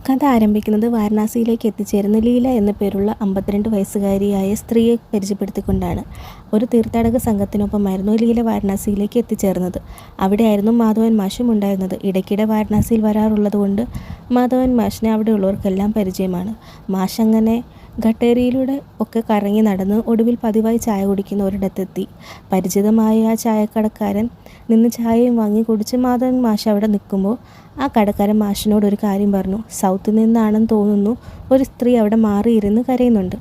കഥ ആരംഭിക്കുന്നത് വാരണാസിയിലേക്ക് എത്തിച്ചേരുന്ന ലീല എന്ന പേരുള്ള 52 വയസ്സുകാരിയായ സ്ത്രീയെ പരിചയപ്പെടുത്തിക്കൊണ്ടാണ്. ഒരു തീർത്ഥാടക സംഘത്തിനൊപ്പമായിരുന്നു ലീല വാരണാസിയിലേക്ക് എത്തിച്ചേർന്നത്. അവിടെയായിരുന്നു മാധവൻ മാഷും ഉണ്ടായിരുന്നത്. ഇടയ്ക്കിടെ വാരണാസിയിൽ വരാറുള്ളതുകൊണ്ട് മാധവൻ മാഷിനെ അവിടെയുള്ളവർക്കെല്ലാം പരിചയമാണ്. മാഷ് അങ്ങനെ ഘട്ടേരിയിലൂടെ ഒക്കെ കറങ്ങി നടന്ന് ഒടുവിൽ പതിവായി ചായ കുടിക്കുന്ന ഒരിടത്തെത്തി. പരിചിതമായ ആ ചായക്കടക്കാരൻ നിന്ന് ചായയും വാങ്ങി കുടിച്ച് മാധവൻ മാഷ് അവിടെ നിൽക്കുമ്പോൾ ആ കടക്കാരൻ മാഷിനോട് ഒരു കാര്യം പറഞ്ഞു. സൗത്തിൽ നിന്നാണെന്ന് തോന്നുന്നു, ഒരു സ്ത്രീ അവിടെ മാറിയിരുന്ന് കരയുന്നുണ്ട്.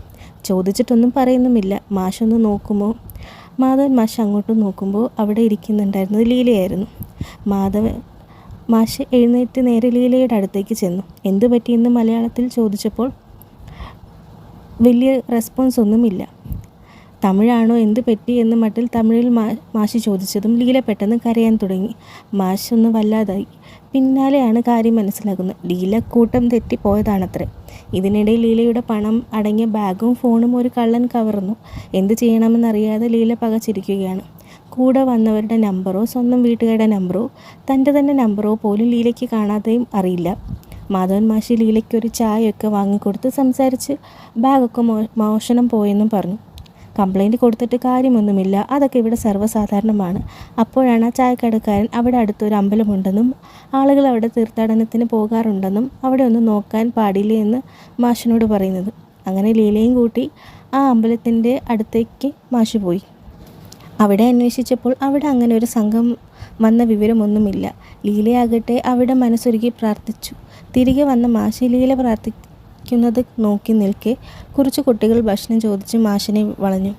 ചോദിച്ചിട്ടൊന്നും പറയുന്നുമില്ല. മാഷൊന്ന് നോക്കുമ്പോൾ മാധവൻ മാഷ് അങ്ങോട്ട് നോക്കുമ്പോൾ അവിടെ ഇരിക്കുന്നുണ്ടായിരുന്നത് ലീലയായിരുന്നു. മാധവൻ മാഷ് എഴുന്നേറ്റ് നേരെ ലീലയുടെ അടുത്തേക്ക് ചെന്നു. എന്തു പറ്റിയെന്ന് മലയാളത്തിൽ ചോദിച്ചപ്പോൾ വലിയ റെസ്പോൺസ് ഒന്നുമില്ല. തമിഴാണോ എന്ത് പറ്റി എന്ന് മട്ടിൽ തമിഴിൽ മാഷി ചോദിച്ചതും ലീല പെട്ടെന്ന് കരയാൻ തുടങ്ങി. മാഷ് ഒന്ന് വല്ലാതായി. പിന്നാലെയാണ് കാര്യം മനസ്സിലാകുന്നത്. ലീല കൂട്ടം തെറ്റി പോയതാണത്രേ. ഇതിനിടയിൽ ലീലയുടെ പണം അടങ്ങിയ ബാഗും ഫോണും ഒരു കള്ളൻ കവർന്നു. എന്ത് ചെയ്യണമെന്നറിയാതെ ലീല പകച്ചിരിക്കുകയാണ്. കൂടെ വന്നവരുടെ നമ്പറോ സ്വന്തം വീട്ടുകാരുടെ നമ്പറോ തൻ്റെ തന്നെ നമ്പറോ പോലും ലീലയ്ക്ക് കാണാതെയും അറിയില്ല. മാധവൻ മാഷി ലീലയ്ക്കൊരു ചായയൊക്കെ വാങ്ങിക്കൊടുത്ത് സംസാരിച്ച് ബാഗൊക്കെ മോഷണം പോയെന്നും പറഞ്ഞു. കംപ്ലൈൻറ്റ് കൊടുത്തിട്ട് കാര്യമൊന്നുമില്ല, അതൊക്കെ ഇവിടെ സർവ്വസാധാരണമാണ്. അപ്പോഴാണ് ആ ചായക്കടക്കാരൻ അവിടെ അടുത്തൊരു അമ്പലമുണ്ടെന്നും ആളുകൾ അവിടെ തീർത്ഥാടനത്തിന് പോകാറുണ്ടെന്നും അവിടെ ഒന്ന് നോക്കാൻ പാടില്ലേ എന്ന് മാഷിനോട് പറയുന്നത്. അങ്ങനെ ലീലയും കൂട്ടി ആ അമ്പലത്തിൻ്റെ അടുത്തേക്ക് മാഷ് പോയി. അവിടെ അന്വേഷിച്ചപ്പോൾ അവിടെ അങ്ങനെ ഒരു സംഘം വന്ന വിവരമൊന്നുമില്ല. ലീലയാകട്ടെ അവിടെ മനസ്സൊരുക്കി പ്രാർത്ഥിച്ചു. തിരികെ വന്ന മാഷി ലീല പ്രാർത്ഥിക്കുന്നത് നോക്കി നിൽക്കെ കുറച്ച് കുട്ടികൾ ഭക്ഷണം ചോദിച്ച് മാഷിനെ വളഞ്ഞു.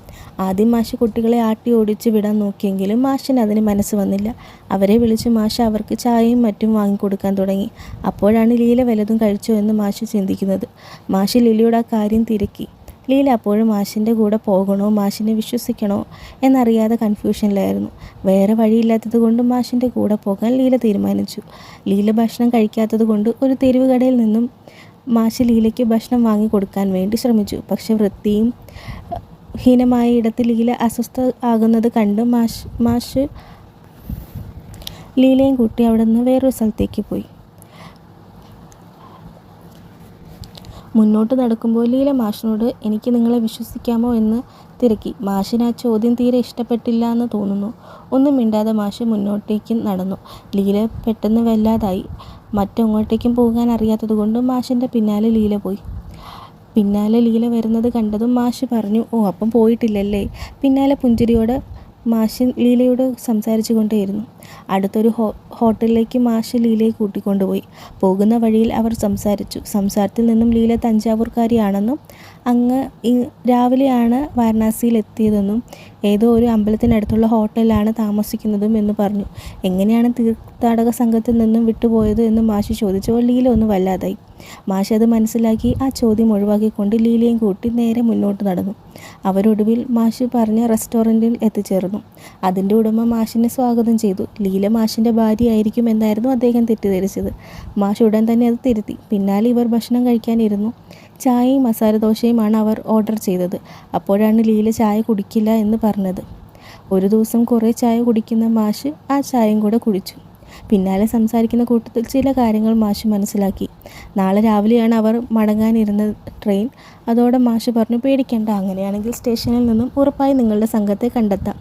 ആദ്യം മാഷ് കുട്ടികളെ ആട്ടി ഓടിച്ച് വിടാൻ നോക്കിയെങ്കിലും മാഷിന് അതിന് മനസ്സ് വന്നില്ല. അവരെ വിളിച്ച് മാഷ് അവർക്ക് ചായയും മറ്റും വാങ്ങിക്കൊടുക്കാൻ തുടങ്ങി. അപ്പോഴാണ് ലീല വല്ലതും കഴിച്ചോ എന്ന് മാഷ് ചിന്തിക്കുന്നത്. മാഷ് ലീലയുടെ ആ കാര്യം തിരക്കി. ലീല അപ്പോഴും മാഷിൻ്റെ കൂടെ പോകണോ മാഷിനെ വിശ്വസിക്കണോ എന്നറിയാതെ കൺഫ്യൂഷനിലായിരുന്നു. വേറെ വഴിയില്ലാത്തത് കൊണ്ട് മാഷിൻ്റെ കൂടെ പോകാൻ ലീല തീരുമാനിച്ചു. ലീല ഭക്ഷണം കഴിക്കാത്തത് കൊണ്ട് ഒരു തെരുവ് കടയിൽ നിന്നും മാഷ് ലീലയ്ക്ക് ഭക്ഷണം വാങ്ങിക്കൊടുക്കാൻ വേണ്ടി ശ്രമിച്ചു. പക്ഷെ വൃത്തിയും ഹീനമായ ഇടത്ത് ലീല അസ്വസ്ഥ ആകുന്നത് കണ്ട് മാഷ് ലീലയും കൂട്ടി അവിടെ നിന്ന് വേറൊരു സ്ഥലത്തേക്ക് പോയി. മുന്നോട്ട് നടക്കുമ്പോൾ ലീല മാഷിനോട് എനിക്ക് നിങ്ങളെ വിശ്വസിക്കാമോ എന്ന് തിരക്കി. മാഷിന് ആ ചോദ്യം തീരെ ഇഷ്ടപ്പെട്ടില്ല എന്ന് തോന്നുന്നു. ഒന്നും മിണ്ടാതെ മാഷ് മുന്നോട്ടേക്ക് നടന്നു. ലീല പെട്ടെന്ന് വല്ലാതായി. മറ്റെങ്ങോട്ടേക്കും പോകാൻ അറിയാത്തത് കൊണ്ട് മാഷിൻ്റെ പിന്നാലെ ലീല പോയി. പിന്നാലെ ലീല വരുന്നത് കണ്ടതും മാഷ് പറഞ്ഞു, ഓ അപ്പം പോയിട്ടില്ലല്ലേ. പിന്നാലെ പുഞ്ചിരിയോടെ മാഷ് ലീലയോട് സംസാരിച്ചു കൊണ്ടേയിരുന്നു. അടുത്തൊരു ഹോട്ടലിലേക്ക് മാഷ് ലീലയെ കൂട്ടിക്കൊണ്ടുപോയി. പോകുന്ന വഴിയിൽ അവർ സംസാരിച്ചു. സംസാരത്തിൽ നിന്നും ലീല തഞ്ചാവൂർക്കാരിയാണെന്നും അങ്ങ് രാവിലെയാണ് വാരണാസിയിൽ എത്തിയതെന്നും ഏതോ ഒരു അമ്പലത്തിനടുത്തുള്ള ഹോട്ടലിലാണ് താമസിക്കുന്നതും എന്ന് പറഞ്ഞു. എങ്ങനെയാണ് തീർത്ഥാടക സംഘത്തിൽ നിന്നും വിട്ടുപോയത് എന്ന് മാഷ് ചോദിച്ചപ്പോൾ ലീല ഒന്ന് വല്ലാതായി. മാഷ് അത് മനസ്സിലാക്കി ആ ചോദ്യം ഒഴിവാക്കിക്കൊണ്ട് ലീലയും കൂട്ടി നേരെ മുന്നോട്ട് നടന്നു. അവരൊടുവിൽ മാഷ് പറഞ്ഞ റെസ്റ്റോറൻറ്റിൽ എത്തിച്ചേർന്നു. അതിൻ്റെ ഉടമ മാഷിനെ സ്വാഗതം ചെയ്തു. ലീല മാഷിൻ്റെ ഭാര്യയായിരിക്കും എന്നായിരുന്നു അദ്ദേഹം തെറ്റിദ്ധരിച്ചത്. മാഷ് ഉടൻ തന്നെ അത് തിരുത്തി. പിന്നാലെ ഇവർ ഭക്ഷണം കഴിക്കാനിരുന്നു. ചായയും മസാല ദോശയുമാണ് അവർ ഓർഡർ ചെയ്തത്. അപ്പോഴാണ് ലീല ചായ കുടിക്കില്ല എന്ന് പറഞ്ഞത്. ഒരു ദിവസം കുറേ ചായ കുടിക്കുന്ന മാഷ് ആ ചായയും കൂടെ കുടിച്ചു. പിന്നാലെ സംസാരിക്കുന്ന കൂട്ടത്തിൽ ചില കാര്യങ്ങൾ മാഷ് മനസ്സിലാക്കി. നാളെ രാവിലെയാണ് അവർ മടങ്ങാനിരുന്ന ട്രെയിൻ. അതോടെ മാഷ് പറഞ്ഞു, പേടിക്കേണ്ട, അങ്ങനെയാണെങ്കിൽ സ്റ്റേഷനിൽ നിന്നും ഉറപ്പായി നിങ്ങളുടെ സംഘത്തെ കണ്ടെത്താം.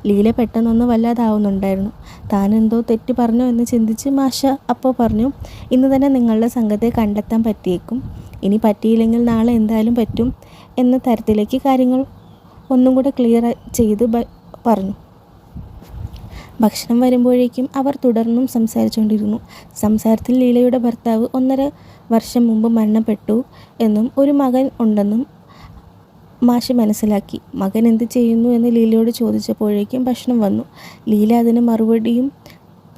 ലീല പെട്ടെന്നൊന്ന് വല്ലാതാവുന്നുണ്ടായിരുന്നു. താനെന്തോ തെറ്റ് പറഞ്ഞോ എന്ന് ചിന്തിച്ച് മാഷ് അപ്പോൾ പറഞ്ഞു, ഇന്ന് തന്നെ നിങ്ങളുടെ സംഘത്തെ കണ്ടെത്താൻ പറ്റിയേക്കും. ഇനി പറ്റിയില്ലെങ്കിൽ നാളെ എന്തായാലും പറ്റും എന്ന തരത്തിലേക്ക് കാര്യങ്ങൾ ഒന്നും കൂടെ ക്ലിയർ ചെയ്ത് പറഞ്ഞു. ഭക്ഷണം വരുമ്പോഴേക്കും അവർ തുടർന്നും സംസാരിച്ചുകൊണ്ടിരുന്നു. സംസാരത്തിൽ ലീലയുടെ ഭർത്താവ് 1.5 വർഷം മുമ്പ് മരണപ്പെട്ടു എന്നും ഒരു മകൻ ഉണ്ടെന്നും മാഷ് മനസ്സിലാക്കി. മകൻ എന്ത് ചെയ്യുന്നു എന്ന് ലീലയോട് ചോദിച്ചപ്പോഴേക്കും ഭക്ഷണം വന്നു. ലീല അതിന് മറുപടിയും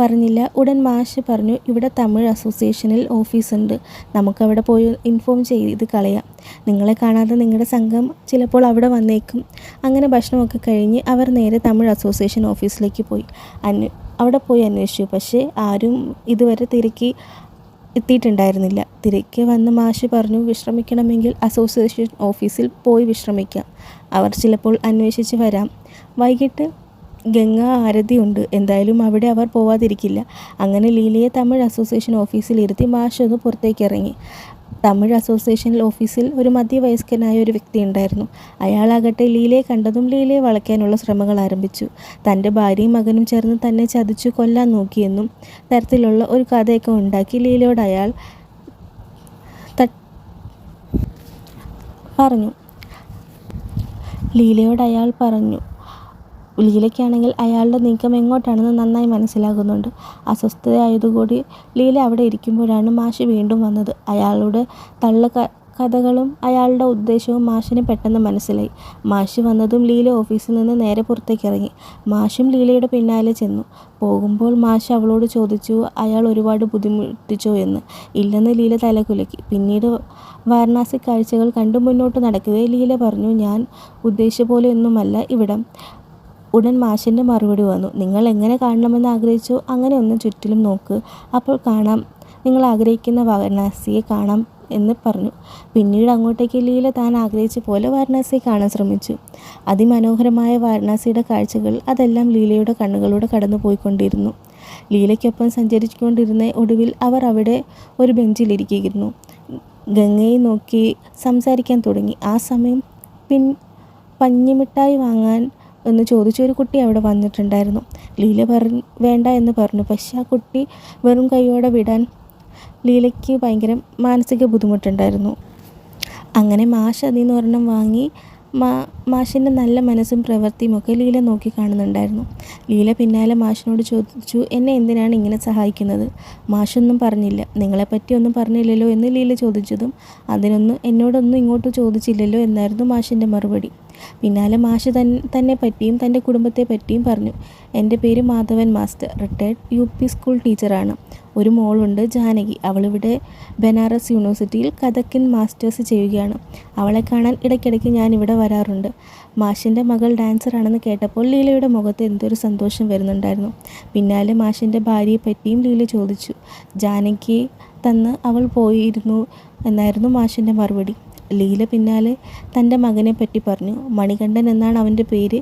പറഞ്ഞില്ല. ഉടൻ മാഷ് പറഞ്ഞു, ഇവിടെ തമിഴ് അസോസിയേഷനിൽ ഓഫീസുണ്ട്, നമുക്കവിടെ പോയി ഇൻഫോം ചെയ്ത് കളയാം. നിങ്ങളെ കാണാതെ നിങ്ങളുടെ സംഘം ചിലപ്പോൾ അവിടെ വന്നേക്കും. അങ്ങനെ ഭക്ഷണമൊക്കെ കഴിഞ്ഞ് അവർ നേരെ തമിഴ് അസോസിയേഷൻ ഓഫീസിലേക്ക് പോയി. അവിടെ പോയി അന്വേഷിച്ചു. പക്ഷേ ആരും ഇതുവരെ തിരക്കി എത്തിയിട്ടുണ്ടായിരുന്നില്ല. തിരക്ക് വന്ന് മാഷ് പറഞ്ഞു, വിശ്രമിക്കണമെങ്കിൽ അസോസിയേഷൻ ഓഫീസിൽ പോയി വിശ്രമിക്കാം. അവർ ചിലപ്പോൾ അന്വേഷിച്ച് വരാം. വൈകിട്ട് ഗംഗ ആരതിയുണ്ട്. എന്തായാലും അവിടെ അവർ പോവാതിരിക്കില്ല. അങ്ങനെ ലീലയെ തമിഴ് അസോസിയേഷൻ ഓഫീസിൽ ഇരുത്തി മാഷ് ഒന്ന് പുറത്തേക്ക് ഇറങ്ങി. തമിഴ് അസോസിയേഷൻ ഓഫീസിൽ ഒരു മധ്യവയസ്കനായ ഒരു വ്യക്തി ഉണ്ടായിരുന്നു. അയാളാകട്ടെ ലീലയെ കണ്ടതും ലീലയെ വളയ്ക്കാനുള്ള ശ്രമങ്ങൾ ആരംഭിച്ചു. തൻ്റെ ഭാര്യയും മകനും ചേർന്ന് തന്നെ ചതിച്ചു കൊല്ലാൻ നോക്കിയെന്നും തരത്തിലുള്ള ഒരു കഥയൊക്കെ ഉണ്ടാക്കി ലീലയോട് അയാൾ പറഞ്ഞു. ലീലയ്ക്കാണെങ്കിൽ അയാളുടെ നീക്കം എങ്ങോട്ടാണെന്ന് നന്നായി മനസ്സിലാകുന്നുണ്ട്. അസ്വസ്ഥതയായതുകൂടി ലീല അവിടെ ഇരിക്കുമ്പോഴാണ് മാഷ് വീണ്ടും വന്നത്. അയാളുടെ കഥകളും അയാളുടെ ഉദ്ദേശവും മാഷിന് പെട്ടെന്ന് മനസ്സിലായി. മാഷ് വന്നതും ലീല ഓഫീസിൽ നിന്ന് നേരെ പുറത്തേക്ക് ഇറങ്ങി. മാഷും ലീലയുടെ പിന്നാലെ ചെന്നു. പോകുമ്പോൾ മാഷ് അവളോട് ചോദിച്ചു അയാൾ ഒരുപാട് ബുദ്ധിമുട്ടിച്ചോ എന്ന്. ഇല്ലെന്ന് ലീല തലകുലുക്കി. പിന്നീട് വാരണാസി കാഴ്ചകൾ കണ്ടു മുന്നോട്ട് നടക്കവേ ലീല പറഞ്ഞു, ഞാൻ ഉദ്ദേശിച്ച പോലെ ഒന്നുമല്ല ഇവിടം. ഉടൻ മാഷിൻ്റെ മറുപടി വന്നു, നിങ്ങൾ എങ്ങനെ കാണണമെന്ന് ആഗ്രഹിച്ചോ അങ്ങനെ ഒന്ന് ചുറ്റിലും നോക്ക്, അപ്പോൾ കാണാം, നിങ്ങൾ ആഗ്രഹിക്കുന്ന വാരണാസിയെ കാണാം എന്ന് പറഞ്ഞു. പിന്നീട് അങ്ങോട്ടേക്ക് ലീല താൻ ആഗ്രഹിച്ച പോലെ വാരണാസിയെ കാണാൻ ശ്രമിച്ചു. അതിമനോഹരമായ വാരണാസിയുടെ കാഴ്ചകൾ അതെല്ലാം ലീലയുടെ കണ്ണുകളിലൂടെ കടന്നു പോയിക്കൊണ്ടിരുന്നു. ലീലയ്ക്കൊപ്പം സഞ്ചരിച്ചുകൊണ്ടിരുന്ന ഒടുവിൽ അവർ അവിടെ ഒരു ബെഞ്ചിലിരിക്കുന്നു. ഗംഗയെ നോക്കി സംസാരിക്കാൻ തുടങ്ങി. ആ സമയം പഞ്ഞിമിഠായി വാങ്ങാൻ എന്ന് ചോദിച്ചൊരു കുട്ടി അവിടെ വന്നിട്ടുണ്ടായിരുന്നു. ലീല വേണ്ട എന്ന് പറഞ്ഞു. പക്ഷെ ആ കുട്ടി വെറും കൈയോടെ വിടാൻ ലീലയ്ക്ക് ഭയങ്കര മാനസിക ബുദ്ധിമുട്ടുണ്ടായിരുന്നു. അങ്ങനെ മാഷ് അതിൽ നിന്ന് ഒരെണ്ണം വാങ്ങി. മാഷിൻ്റെ നല്ല മനസ്സും പ്രവൃത്തിയും ഒക്കെ ലീല നോക്കി കാണുന്നുണ്ടായിരുന്നു. ലീല പിന്നാലെ മാഷിനോട് ചോദിച്ചു, എന്നെ എന്തിനാണ് ഇങ്ങനെ സഹായിക്കുന്നത്? മാഷൊന്നും പറഞ്ഞില്ല. നിങ്ങളെപ്പറ്റി ഒന്നും പറഞ്ഞില്ലല്ലോ എന്ന് ലീല ചോദിച്ചതും എന്നോടൊന്നും ഇങ്ങോട്ട് ചോദിച്ചില്ലല്ലോ എന്നായിരുന്നു മാഷിൻ്റെ മറുപടി. പിന്നാലെ മാഷ് തന്നെ പറ്റിയും തൻ്റെ കുടുംബത്തെ പറ്റിയും പറഞ്ഞു. എൻ്റെ പേര് Madhavan master, retired UP school ടീച്ചറാണ്. ഒരു മോളുണ്ട്, ജാനകി. അവളിവിടെ ബനാറസ് യൂണിവേഴ്സിറ്റിയിൽ കഥക്കിൻ മാസ്റ്റേഴ്സ് ചെയ്യുകയാണ്. അവളെ കാണാൻ ഇടയ്ക്കിടയ്ക്ക് ഞാൻ ഇവിടെ വരാറുണ്ട്. മാഷിൻ്റെ മകൾ ഡാൻസറാണെന്ന് കേട്ടപ്പോൾ ലീലയുടെ മുഖത്ത് എന്തൊരു സന്തോഷം വരുന്നുണ്ടായിരുന്നു. പിന്നാലെ മാഷിൻ്റെ ഭാര്യയെ പറ്റിയും ലീല ചോദിച്ചു. ജാനകിയെ തന്ന് അവൾ പോയിരുന്നു എന്നായിരുന്നു മാഷിൻ്റെ മറുപടി. ലീല പിന്നാലെ തൻ്റെ മകനെ പറ്റി പറഞ്ഞു. മണികണ്ഠൻ എന്നാണ് അവൻ്റെ പേര്.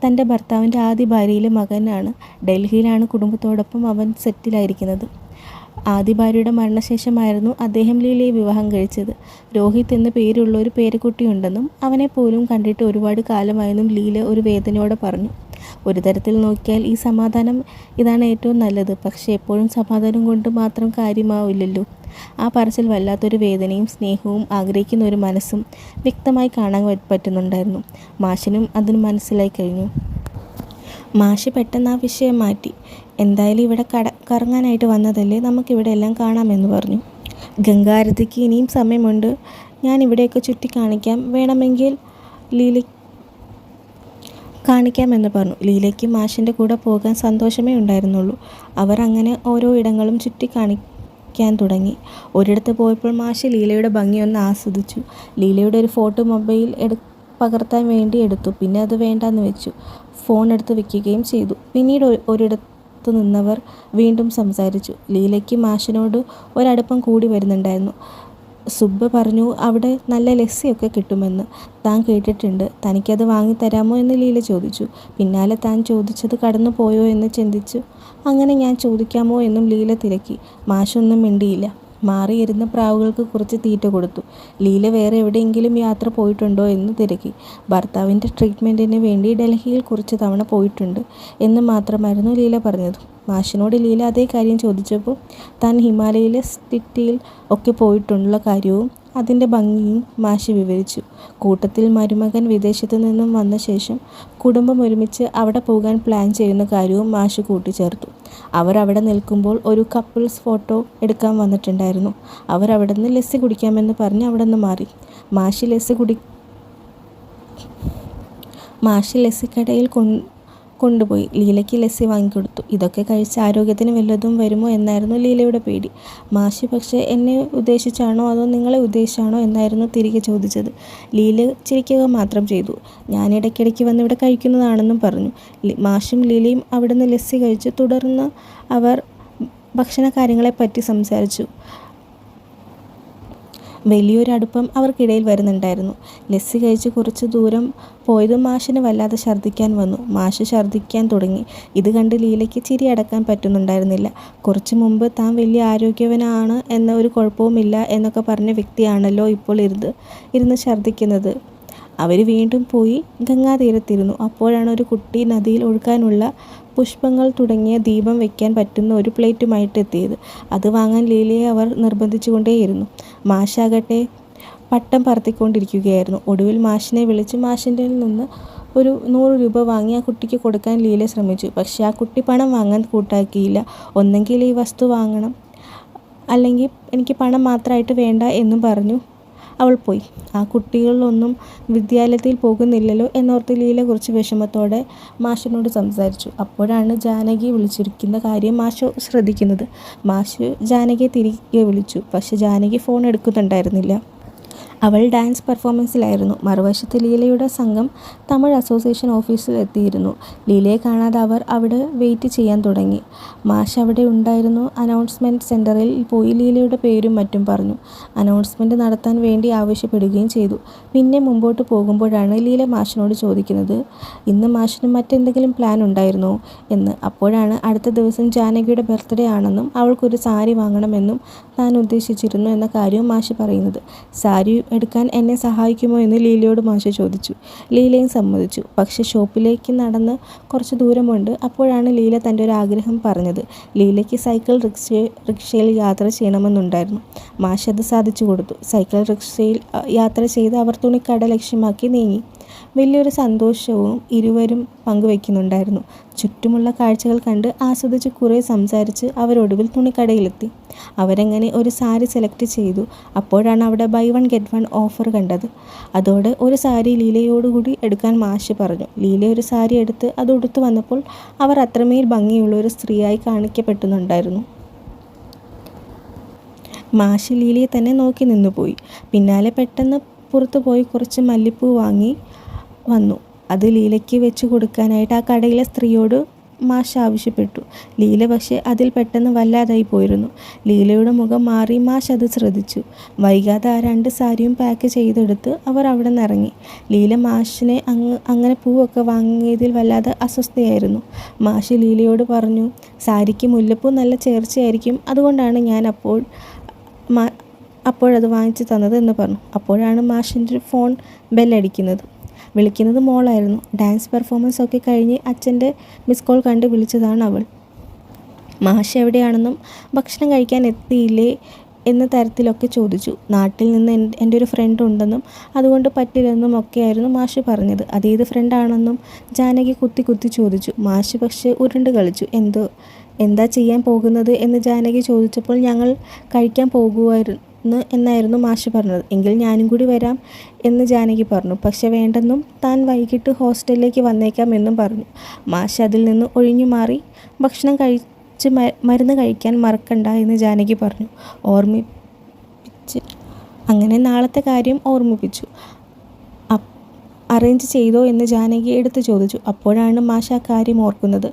തൻ്റെ ഭർത്താവിൻ്റെ ആദ്യ ഭാര്യയിലെ മകനാണ്. ഡൽഹിയിലാണ് കുടുംബത്തോടൊപ്പം അവൻ സെറ്റിലായിരിക്കുന്നത്. ആദ്യ ഭാര്യയുടെ മരണശേഷമായിരുന്നു അദ്ദേഹം ലീലയെ വിവാഹം കഴിച്ചത്. രോഹിത് എന്ന പേരുള്ള ഒരു പേരക്കുട്ടിയുണ്ടെന്നും അവനെ പോലും കണ്ടിട്ട് ഒരുപാട് കാലമായെന്നും ലീല ഒരു വേദനയോടെ പറഞ്ഞു. ഒരു തരത്തിൽ നോക്കിയാൽ ഈ സമാധാനം ഇതാണ് ഏറ്റവും നല്ലത്. പക്ഷേ എപ്പോഴും സമാധാനം കൊണ്ട് മാത്രം കാര്യമാവില്ലല്ലോ. ആ പറച്ചിൽ വല്ലാത്തൊരു വേദനയും സ്നേഹവും ആഗ്രഹിക്കുന്ന ഒരു മനസ്സും വ്യക്തമായി കാണാൻ പറ്റുന്നുണ്ടായിരുന്നു. മാഷിനും അതിന് മനസ്സിലായി കഴിഞ്ഞു. മാഷ് പെട്ടെന്ന് ആ വിഷയം മാറ്റി. എന്തായാലും ഇവിടെ കറങ്ങാനായിട്ട് വന്നതല്ലേ, നമുക്കിവിടെ എല്ലാം കാണാമെന്ന് പറഞ്ഞു. ഗംഗാരതിക്ക് ഇനിയും സമയമുണ്ട്, ഞാൻ ഇവിടെയൊക്കെ ചുറ്റി കാണിക്കാം, വേണമെങ്കിൽ കാണിക്കാമെന്ന് പറഞ്ഞു. ലീലയ്ക്ക് മാഷിൻ്റെ കൂടെ പോകാൻ സന്തോഷമേ ഉണ്ടായിരുന്നുള്ളൂ. അവർ അങ്ങനെ ഓരോ ഇടങ്ങളും ചുറ്റി കാണിക്കാൻ തുടങ്ങി. ഒരിടത്ത് പോയപ്പോൾ മാഷ് ലീലയുടെ ഭംഗിയൊന്ന് ആസ്വദിച്ചു. ലീലയുടെ ഒരു ഫോട്ടോ മൊബൈൽ പകർത്താൻ വേണ്ടി എടുത്തു. പിന്നെ അത് വേണ്ടാന്ന് വെച്ചു. ഫോൺ എടുത്ത് വെക്കുകയും ചെയ്തു. പിന്നീട് ഒരിടത്ത് നിന്നവർ വീണ്ടും സംസാരിച്ചു. ലീലയ്ക്ക് മാഷിനോട് ഒരടുപ്പം കൂടി വരുന്നുണ്ടായിരുന്നു. സുബ്ബ പറഞ്ഞു, അവിടെ നല്ല ലസ്സിയൊക്കെ കിട്ടുമെന്ന് താൻ കേട്ടിട്ടുണ്ട്, തനിക്കത് വാങ്ങിത്തരാമോ എന്ന് ലീല ചോദിച്ചു. പിന്നാലെ താൻ ചോദിച്ചത് കടന്നു പോയോ എന്ന് ചിന്തിച്ചു. അങ്ങനെ ഞാൻ ചോദിക്കാമോ എന്നും ലീല തിരക്കി. മാഷൊന്നും മിണ്ടിയില്ല. മാറിയിരുന്ന പ്രാവുകൾക്ക് കുറച്ച് തീറ്റ കൊടുത്തു. ലീല വേറെ എവിടെയെങ്കിലും യാത്ര പോയിട്ടുണ്ടോ എന്ന് തിരക്കി. ഭർത്താവിൻ്റെ ട്രീറ്റ്മെൻറ്റിന് വേണ്ടി ഡൽഹിയിൽ കുറച്ച് തവണ പോയിട്ടുണ്ട് എന്ന് മാത്രമായിരുന്നു ലീല പറഞ്ഞത്. മാഷിനോട് ലീല അതേ കാര്യം ചോദിച്ചപ്പോൾ താൻ ഹിമാലയയിലെ സിറ്റിയിൽ ഒക്കെ പോയിട്ടുള്ള കാര്യവും അതിൻ്റെ ഭംഗിയും മാഷ് വിവരിച്ചു. കൂട്ടത്തിൽ മരുമകൻ വിദേശത്തു നിന്നും വന്ന ശേഷം കുടുംബം ഒരുമിച്ച് അവിടെ പോകാൻ പ്ലാൻ ചെയ്യുന്ന കാര്യവും മാഷ് കൂട്ടിച്ചേർത്തു. അവർ അവിടെ നിൽക്കുമ്പോൾ ഒരു കപ്പിൾസ് ഫോട്ടോ എടുക്കാൻ വന്നിട്ടുണ്ടായിരുന്നു. അവർ അവിടെ നിന്ന് ലസ്സി കുടിക്കാമെന്ന് പറഞ്ഞ് അവിടെ നിന്ന് മാറി. മാഷ് ലസ്സിക്കടയിൽ കൊണ്ടുപോയി ലീലയ്ക്ക് ലസ്സി വാങ്ങിക്കൊടുത്തു. ഇതൊക്കെ കഴിച്ച് ആരോഗ്യത്തിന് വല്ലതും വരുമോ എന്നായിരുന്നു ലീലയുടെ പേടി. മാഷി പക്ഷേ എന്നെ ഉദ്ദേശിച്ചാണോ അതോ നിങ്ങളെ ഉദ്ദേശിച്ചാണോ എന്നായിരുന്നു തിരികെ ചോദിച്ചത്. ലീല ചിരിക്കുക മാത്രം ചെയ്തു. ഞാൻ ഇടയ്ക്കിടയ്ക്ക് വന്ന് ഇവിടെ കഴിക്കുന്നതാണെന്നും പറഞ്ഞു. മാഷും ലീലയും അവിടുന്ന് ലസ്സി കഴിച്ചു. തുടർന്ന് അവർ ഭക്ഷണ കാര്യങ്ങളെപ്പറ്റി സംസാരിച്ചു. വലിയൊരു അടുപ്പം അവർക്കിടയിൽ വരുന്നുണ്ടായിരുന്നു. ലസ്സി കഴിച്ച് കുറച്ച് ദൂരം പോയതും മാഷിന് വല്ലാതെ ഛർദ്ദിക്കാൻ വന്നു. മാഷ് ഛർദ്ദിക്കാൻ തുടങ്ങി. ഇത് കണ്ട് ലീലയ്ക്ക് ചിരി അടക്കാൻ പറ്റുന്നുണ്ടായിരുന്നില്ല. കുറച്ചു മുമ്പ് താൻ വലിയ ആരോഗ്യവാനാണ് എന്ന ഒരു കുഴപ്പവുമില്ല എന്നൊക്കെ പറഞ്ഞ വ്യക്തിയാണല്ലോ ഇപ്പോൾ ഇരുന്ന് ഛർദ്ദിക്കുന്നത്. അവർ വീണ്ടും പോയി ഗംഗാതീരത്തിരുന്നു. അപ്പോഴാണ് ഒരു കുട്ടി നദിയിൽ ഒഴുകാനുള്ള പുഷ്പങ്ങൾ തുടങ്ങിയ ദീപം വയ്ക്കാൻ പറ്റുന്ന ഒരു പ്ലേറ്റുമായിട്ട് എത്തിയത്. അത് വാങ്ങാൻ ലീലയെ അവർ നിർബന്ധിച്ചുകൊണ്ടേയിരുന്നു. മാഷാകട്ടെ പട്ടം പറത്തിക്കൊണ്ടിരിക്കുകയായിരുന്നു. ഒടുവിൽ മാഷിനെ വിളിച്ച് മാഷിൻ്റെ നിന്ന് ഒരു 100 രൂപ വാങ്ങി ആ കുട്ടിക്ക് കൊടുക്കാൻ ലീല ശ്രമിച്ചു. പക്ഷേ ആ കുട്ടി പണം വാങ്ങാൻ കൂട്ടാക്കിയില്ല. ഒന്നെങ്കിൽ ഈ വസ്തു വാങ്ങണം, അല്ലെങ്കിൽ എനിക്ക് പണം മാത്രമായിട്ട് വേണ്ട എന്നും പറഞ്ഞു അവൾ പോയി. ആ കുട്ടികളൊന്നും വിദ്യാലയത്തിൽ പോകുന്നില്ലല്ലോ എന്നോർത്ത് ലീല കുറച്ച് വിഷമത്തോടെ മാഷിനോട് സംസാരിച്ചു. അപ്പോഴാണ് ജാനകി വിളിച്ചിരിക്കുന്ന കാര്യം മാഷ് ശ്രദ്ധിക്കുന്നത്. മാഷ് ജാനകിയെ തിരികെ വിളിച്ചു. പക്ഷെ ജാനകി ഫോൺ എടുക്കുന്നുണ്ടായിരുന്നില്ല. അവൾ ഡാൻസ് പെർഫോമൻസിലായിരുന്നു. മറുവശത്ത് ലീലയുടെ സംഘം തമിഴ് അസോസിയേഷൻ ഓഫീസിൽ എത്തിയിരുന്നു. ലീലയെ കാണാതെ അവർ അവിടെ വെയിറ്റ് ചെയ്യാൻ തുടങ്ങി. മാഷ് അവിടെ ഉണ്ടായിരുന്നു. അനൗൺസ്മെൻറ്റ് സെൻറ്ററിൽ പോയി ലീലയുടെ പേരും മറ്റും പറഞ്ഞു. അനൗൺസ്മെൻറ്റ് നടത്താൻ വേണ്ടി ആവശ്യപ്പെടുകയും ചെയ്തു. പിന്നെ മുമ്പോട്ട് പോകുമ്പോഴാണ് ലീല മാഷിനോട് ചോദിക്കുന്നത്, ഇന്ന് മാഷിന് മറ്റെന്തെങ്കിലും പ്ലാൻ ഉണ്ടായിരുന്നോ എന്ന്. അപ്പോഴാണ് അടുത്ത ദിവസം ജാനകിയുടെ ബർത്ത്ഡേ ആണെന്നും അവൾക്കൊരു സാരി വാങ്ങണമെന്നും താൻ ഉദ്ദേശിച്ചിരുന്നു എന്ന കാര്യവും മാഷ് പറയുന്നത്. സാരി എടുക്കാൻ എന്നെ സഹായിക്കുമോ എന്ന് ലീലയോട് മാഷ് ചോദിച്ചു. ലീലയും സമ്മതിച്ചു. പക്ഷെ ഷോപ്പിലേക്ക് നടന്ന് കുറച്ച് ദൂരമുണ്ട്. അപ്പോഴാണ് ലീല തൻ്റെ ഒരു ആഗ്രഹം പറഞ്ഞത്. ലീലയ്ക്ക് സൈക്കിൾ റിക്ഷയിൽ യാത്ര ചെയ്യണമെന്നുണ്ടായിരുന്നു. മാഷ് അത് സാധിച്ചു കൊടുത്തു. സൈക്കിൾ റിക്ഷയിൽ യാത്ര ചെയ്ത് അവർ തുണിക്കട ലക്ഷ്യമാക്കി നീങ്ങി. വലിയൊരു സന്തോഷവും ഇരുവരും പങ്കുവയ്ക്കുന്നുണ്ടായിരുന്നു. ചുറ്റുമുള്ള കാഴ്ചകൾ കണ്ട് ആസ്വദിച്ച് കുറേ സംസാരിച്ച് അവരൊടുവിൽ തുണിക്കടയിലെത്തി. അവരങ്ങനെ ഒരു സാരി സെലക്ട് ചെയ്തു. അപ്പോഴാണ് അവിടെ buy one get one offer കണ്ടത്. അതോടെ ഒരു സാരി ലീലയോടുകൂടി എടുക്കാൻ മാഷ് പറഞ്ഞു. ലീല ഒരു സാരി എടുത്ത് അത് ഉടുത്തു വന്നപ്പോൾ അവർ അത്രമേൽ ഭംഗിയുള്ള ഒരു സ്ത്രീയായി കാണിക്കപ്പെട്ടുന്നുണ്ടായിരുന്നു. മാഷ് ലീലയെ തന്നെ നോക്കി നിന്നുപോയി. പിന്നാലെ പെട്ടെന്ന് പുറത്തു പോയി കുറച്ച് മല്ലിപ്പൂ വാങ്ങി വന്നു. അത് ലീലയ്ക്ക് വെച്ച് കൊടുക്കാനായിട്ട് ആ കടയിലെ സ്ത്രീയോട് മാഷ് ആവശ്യപ്പെട്ടു. ലീല പക്ഷേ അതിൽ പെട്ടെന്ന് വല്ലാതായി പോയിരുന്നു. ലീലയുടെ മുഖം മാറി മാഷ് അത് ശ്രദ്ധിച്ചു. വൈകാതെ ആ 2 സാരിയും പാക്ക് ചെയ്തെടുത്ത് അവർ അവിടെ നിന്ന് ഇറങ്ങി. ലീല മാഷിനെ അങ്ങനെ പൂവൊക്കെ വാങ്ങിയതിൽ വല്ലാതെ അസ്വസ്ഥയായിരുന്നു. മാഷ് ലീലയോട് പറഞ്ഞു, സാരിക്ക് മുല്ലപ്പൂ നല്ല ചേർച്ചയായിരിക്കും, അതുകൊണ്ടാണ് ഞാൻ അപ്പോഴത് വാങ്ങിച്ചു തന്നത് എന്ന് പറഞ്ഞു. അപ്പോഴാണ് മാഷിൻ്റെ ഫോൺ ബെല്ലടിക്കുന്നത്. വിളിക്കുന്നത് മോളായിരുന്നു. ഡാൻസ് പെർഫോമൻസ് ഒക്കെ കഴിഞ്ഞ് അച്ഛൻ്റെ മിസ് കോൾ കണ്ട് വിളിച്ചതാണ് അവൾ. മാഷ് എവിടെയാണെന്നും ഭക്ഷണം കഴിക്കാൻ എത്തിയില്ലേ എന്ന തരത്തിലൊക്കെ ചോദിച്ചു. നാട്ടിൽ നിന്ന് എൻ്റെ ഒരു ഫ്രണ്ട് ഉണ്ടെന്നും അതുകൊണ്ട് പറ്റില്ലെന്നും ഒക്കെയായിരുന്നു മാഷ് പറഞ്ഞത്. അതേത് ഫ്രണ്ടാണെന്നും ജാനകി കുത്തി ചോദിച്ചു. മാഷ് പക്ഷേ ഉരുണ്ട് കളിച്ചു. എന്താ ചെയ്യാൻ പോകുന്നത് എന്ന് ജാനകി ചോദിച്ചപ്പോൾ ഞങ്ങൾ കഴിക്കാൻ പോകുമായിരുന്നു എന്നായിരുന്നു മാഷ് പറഞ്ഞത്. എങ്കിൽ ഞാനും കൂടി വരാം എന്ന് ജാനകി പറഞ്ഞു. പക്ഷെ വേണ്ടെന്നും താൻ വൈകിട്ട് ഹോസ്റ്റലിലേക്ക് വന്നേക്കാം എന്നും പറഞ്ഞു. മാഷ് അതിൽ നിന്ന് ഒഴിഞ്ഞു മാറി ഭക്ഷണം കഴിച്ച് മരുന്ന് കഴിക്കാൻ മറക്കണ്ട എന്ന് ജാനകി പറഞ്ഞു. അങ്ങനെ നാളത്തെ കാര്യം ഓർമ്മിപ്പിച്ചു. അറേഞ്ച് ചെയ്തോ എന്ന് ജാനകി എടുത്തു ചോദിച്ചു. അപ്പോഴാണ് മാഷ് ആ കാര്യം ഓർക്കുന്നത്.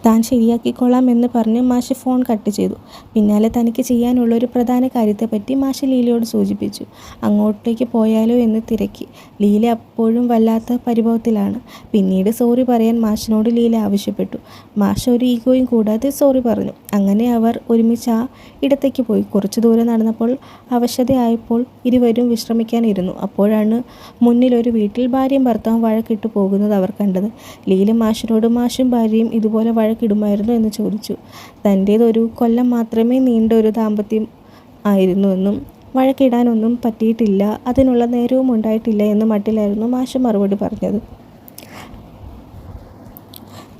താൻ ശരിയാക്കിക്കൊള്ളാം എന്ന് പറഞ്ഞ് മാഷ് ഫോൺ കട്ട് ചെയ്തു. പിന്നാലെ തനിക്ക് ചെയ്യാനുള്ള ഒരു പ്രധാന കാര്യത്തെപ്പറ്റി മാഷ് ലീലയോട് സൂചിപ്പിച്ചു. അങ്ങോട്ടേക്ക് പോയാലോ എന്ന് തിരക്കി. ലീല അപ്പോഴും വല്ലാത്ത പരിഭവത്തിലാണ്. പിന്നീട് സോറി പറയാൻ മാഷിനോട് ലീല ആവശ്യപ്പെട്ടു. മാഷ് ഒരു ഈഗോയും കൂടാതെ സോറി പറഞ്ഞു. അങ്ങനെ അവർ ഒരുമിച്ച് ആ ഇടത്തേക്ക് പോയി. കുറച്ചു ദൂരം നടന്നപ്പോൾ അവശതയായപ്പോൾ ഇരുവരും വിശ്രമിക്കാനിരുന്നു. അപ്പോഴാണ് മുന്നിലൊരു വീട്ടിൽ ഭാര്യയും ഭർത്താവും വഴക്കിട്ട് പോകുന്നത് അവർ കണ്ടത്. ലീല മാഷിനോട് മാഷും ഭാര്യയും ഇതുപോലെ വഴക്കിടുമായിരുന്നു എന്ന് ചോദിച്ചു. തൻ്റേതൊരു കൊല്ലം മാത്രമേ നീണ്ട ഒരു ദാമ്പത്യം ആയിരുന്നുവെന്നും വഴക്കിടാനൊന്നും പറ്റിയിട്ടില്ല, അതിനുള്ള നേരവും ഉണ്ടായിട്ടില്ല എന്ന മട്ടിലായിരുന്നു മാഷ് മറുപടി പറഞ്ഞത്.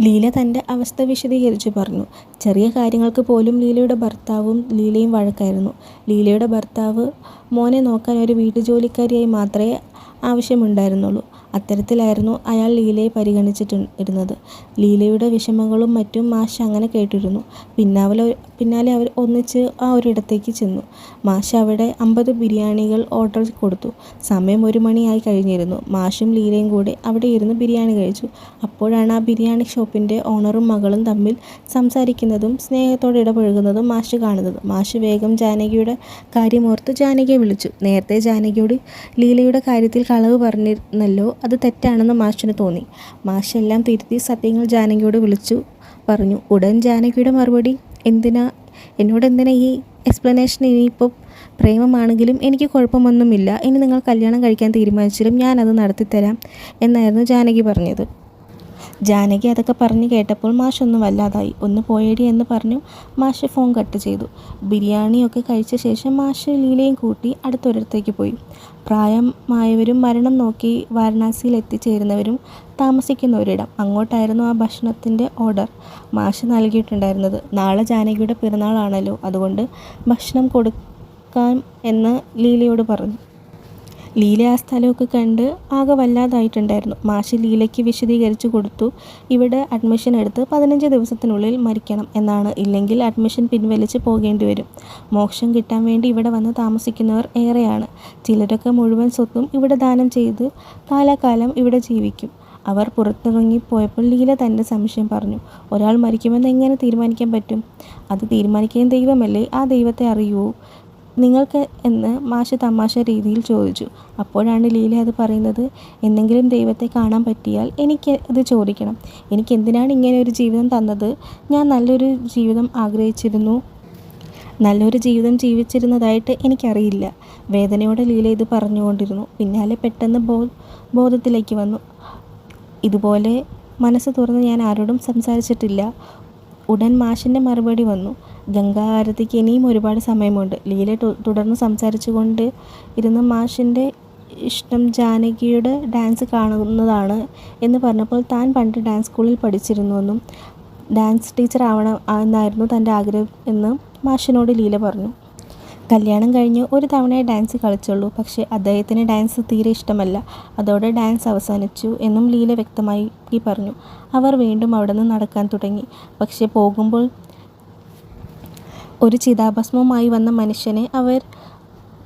ലീല തൻ്റെ അവസ്ഥ വിശദീകരിച്ചു പറഞ്ഞു. ചെറിയ കാര്യങ്ങൾക്ക് പോലും ലീലയുടെ ഭർത്താവും ലീലയും വഴക്കായിരുന്നു. ലീലയുടെ ഭർത്താവ് മോനെ നോക്കാൻ ഒരു വീട്ടുജോലിക്കാരിയായി മാത്രമേ ആവശ്യമുണ്ടായിരുന്നുള്ളൂ. അത്തരത്തിലായിരുന്നു അയാൾ ലീലയെ പരിഗണിച്ചിരുന്നത്. ലീലയുടെ വിഷമങ്ങളും മറ്റും മാഷ് അങ്ങനെ കേട്ടിരുന്നു. പിന്നാലെ അവർ ഒന്നിച്ച് ആ ഒരിടത്തേക്ക് ചെന്നു. മാഷ് അവിടെ 50 ബിരിയാണികൾ ഓർഡർ കൊടുത്തു. സമയം 1 മണിയായി കഴിഞ്ഞിരുന്നു. മാഷും ലീലയും കൂടി അവിടെ ഇരുന്ന് ബിരിയാണി കഴിച്ചു. അപ്പോഴാണ് ആ ബിരിയാണി ഷോപ്പിൻ്റെ ഓണറും മകളും തമ്മിൽ സംസാരിക്കുന്നതും സ്നേഹത്തോടെ ഇടപഴകുന്നതും മാഷ് കാണുന്നത്. മാഷ് വേഗം ജാനകിയുടെ കാര്യമോർത്ത് ജാനകിയെ വിളിച്ചു. നേരത്തെ ജാനകിയോട് ലീലയുടെ കാര്യത്തിൽ കളവ് പറഞ്ഞിരുന്നല്ലോ, അത് തെറ്റാണെന്ന് മാഷിന് തോന്നി. മാഷ് എല്ലാം തിരുത്തി സത്യങ്ങൾ ജാനകിയോട് വിളിച്ചു പറഞ്ഞു. ഉടൻ ജാനകിയുടെ മറുപടി, എന്നോടെന്തിനാ ഈ എക്സ്പ്ലനേഷൻ? ഇനിയിപ്പോൾ പ്രേമമാണെങ്കിലും എനിക്ക് കുഴപ്പമൊന്നുമില്ല. ഇനി നിങ്ങൾ കല്യാണം കഴിക്കാൻ തീരുമാനിച്ചാലും ഞാനത് നടത്തിത്തരാം എന്നായിരുന്നു ജാനകി പറഞ്ഞത്. ജാനകി അതൊക്കെ പറഞ്ഞു കേട്ടപ്പോൾ മാഷ് ഒന്ന് വല്ലാതായി. ഒന്ന് പോയേടി എന്ന് പറഞ്ഞു മാഷ് ഫോൺ കട്ട് ചെയ്തു. ബിരിയാണിയൊക്കെ കഴിച്ച ശേഷം മാഷ് ലീലയും കൂട്ടി അടുത്തൊരിടത്തേക്ക് പോയി. പ്രായമായവരും മരണം നോക്കി വാരണാസിയിൽ എത്തിച്ചേരുന്നവരും താമസിക്കുന്ന ഒരിടം. അങ്ങോട്ടായിരുന്നു ആ ഭക്ഷണത്തിൻ്റെ ഓർഡർ മാഷ് നൽകിയിട്ടുണ്ടായിരുന്നത്. നാളെ ജാനകിയുടെ പിറന്നാളാണല്ലോ, അതുകൊണ്ട് ഭക്ഷണം കൊടുക്കാം എന്ന് ലീലയോട് പറഞ്ഞു. ലീല ആ സ്ഥലമൊക്കെ കണ്ട് ആകെ വല്ലാതായിട്ടുണ്ടായിരുന്നു. മാഷ് ലീലയ്ക്ക് വിശദീകരിച്ചു കൊടുത്തു. ഇവിടെ അഡ്മിഷൻ എടുത്ത് 15 ദിവസത്തിനുള്ളിൽ മരിക്കണം എന്നാണ്. ഇല്ലെങ്കിൽ അഡ്മിഷൻ പിൻവലിച്ച് പോകേണ്ടി വരും. മോക്ഷം കിട്ടാൻ വേണ്ടി ഇവിടെ വന്ന് താമസിക്കുന്നവർ ഏറെയാണ്. ചിലരൊക്കെ മുഴുവൻ സ്വത്തും ഇവിടെ ദാനം ചെയ്ത് കാലാകാലം ഇവിടെ ജീവിക്കും. അവർ പുറത്തിറങ്ങിപ്പോയപ്പോൾ ലീല തൻ്റെ സംശയം പറഞ്ഞു. ഒരാൾ മരിക്കുമെന്ന് എങ്ങനെ തീരുമാനിക്കാൻ പറ്റും? അത് തീരുമാനിക്കാൻ ദൈവമല്ലേ, ആ ദൈവത്തെ അറിയുമോ നിങ്ങൾക്ക് എന്ന് മാഷ് തമാശ രീതിയിൽ ചോദിച്ചു. അപ്പോഴാണ് ലീല അത് പറയുന്നത്. എന്നെങ്കിലും ദൈവത്തെ കാണാൻ പറ്റിയാൽ എനിക്ക് അത് ചോദിക്കണം. എനിക്കെന്തിനാണ് ഇങ്ങനെ ഒരു ജീവിതം തന്നത്? ഞാൻ നല്ലൊരു ജീവിതം ആഗ്രഹിച്ചിരുന്നു, നല്ലൊരു ജീവിതം ജീവിച്ചിരുന്നതായിട്ട് എനിക്കറിയില്ല. വേദനയോടെ ലീല ഇത് പറഞ്ഞുകൊണ്ടിരുന്നു. പിന്നാലെ പെട്ടെന്ന് ബോധത്തിലേക്ക് വന്നു. ഇതുപോലെ മനസ്സ് തുറന്ന് ഞാൻ ആരോടും സംസാരിച്ചിട്ടില്ല. ഉടൻ മാഷിൻ്റെ മറുപടി വന്നു. ഗംഗാ ആരതിക്ക് ഇനിയും ഒരുപാട് സമയമുണ്ട്. ലീല തുടർന്ന് സംസാരിച്ചു കൊണ്ട് ഇരുന്ന് മാഷിൻ്റെ ഇഷ്ടം ജാനകിയുടെ ഡാൻസ് കാണുന്നതാണ് എന്ന് പറഞ്ഞപ്പോൾ താൻ പണ്ട് ഡാൻസ് സ്കൂളിൽ പഠിച്ചിരുന്നുവെന്നും ഡാൻസ് ടീച്ചർ ആവണം എന്നായിരുന്നു തൻ്റെ ആഗ്രഹം എന്ന് മാഷിനോട് ലീല പറഞ്ഞു. കല്യാണം കഴിഞ്ഞ് ഒരു തവണയെ ഡാൻസ് കളിച്ചുള്ളൂ. പക്ഷേ അദ്ദേഹത്തിന് ഡാൻസ് തീരെ ഇഷ്ടമല്ല. അതോടെ ഡാൻസ് അവസാനിച്ചു എന്നും ലീല വ്യക്തമാക്കി പറഞ്ഞു. അവർ വീണ്ടും അവിടെ നിന്ന് നടക്കാൻ തുടങ്ങി. പക്ഷേ പോകുമ്പോൾ ഒരു ചിതാഭസ്മവുമായി വന്ന മനുഷ്യനെ അവർ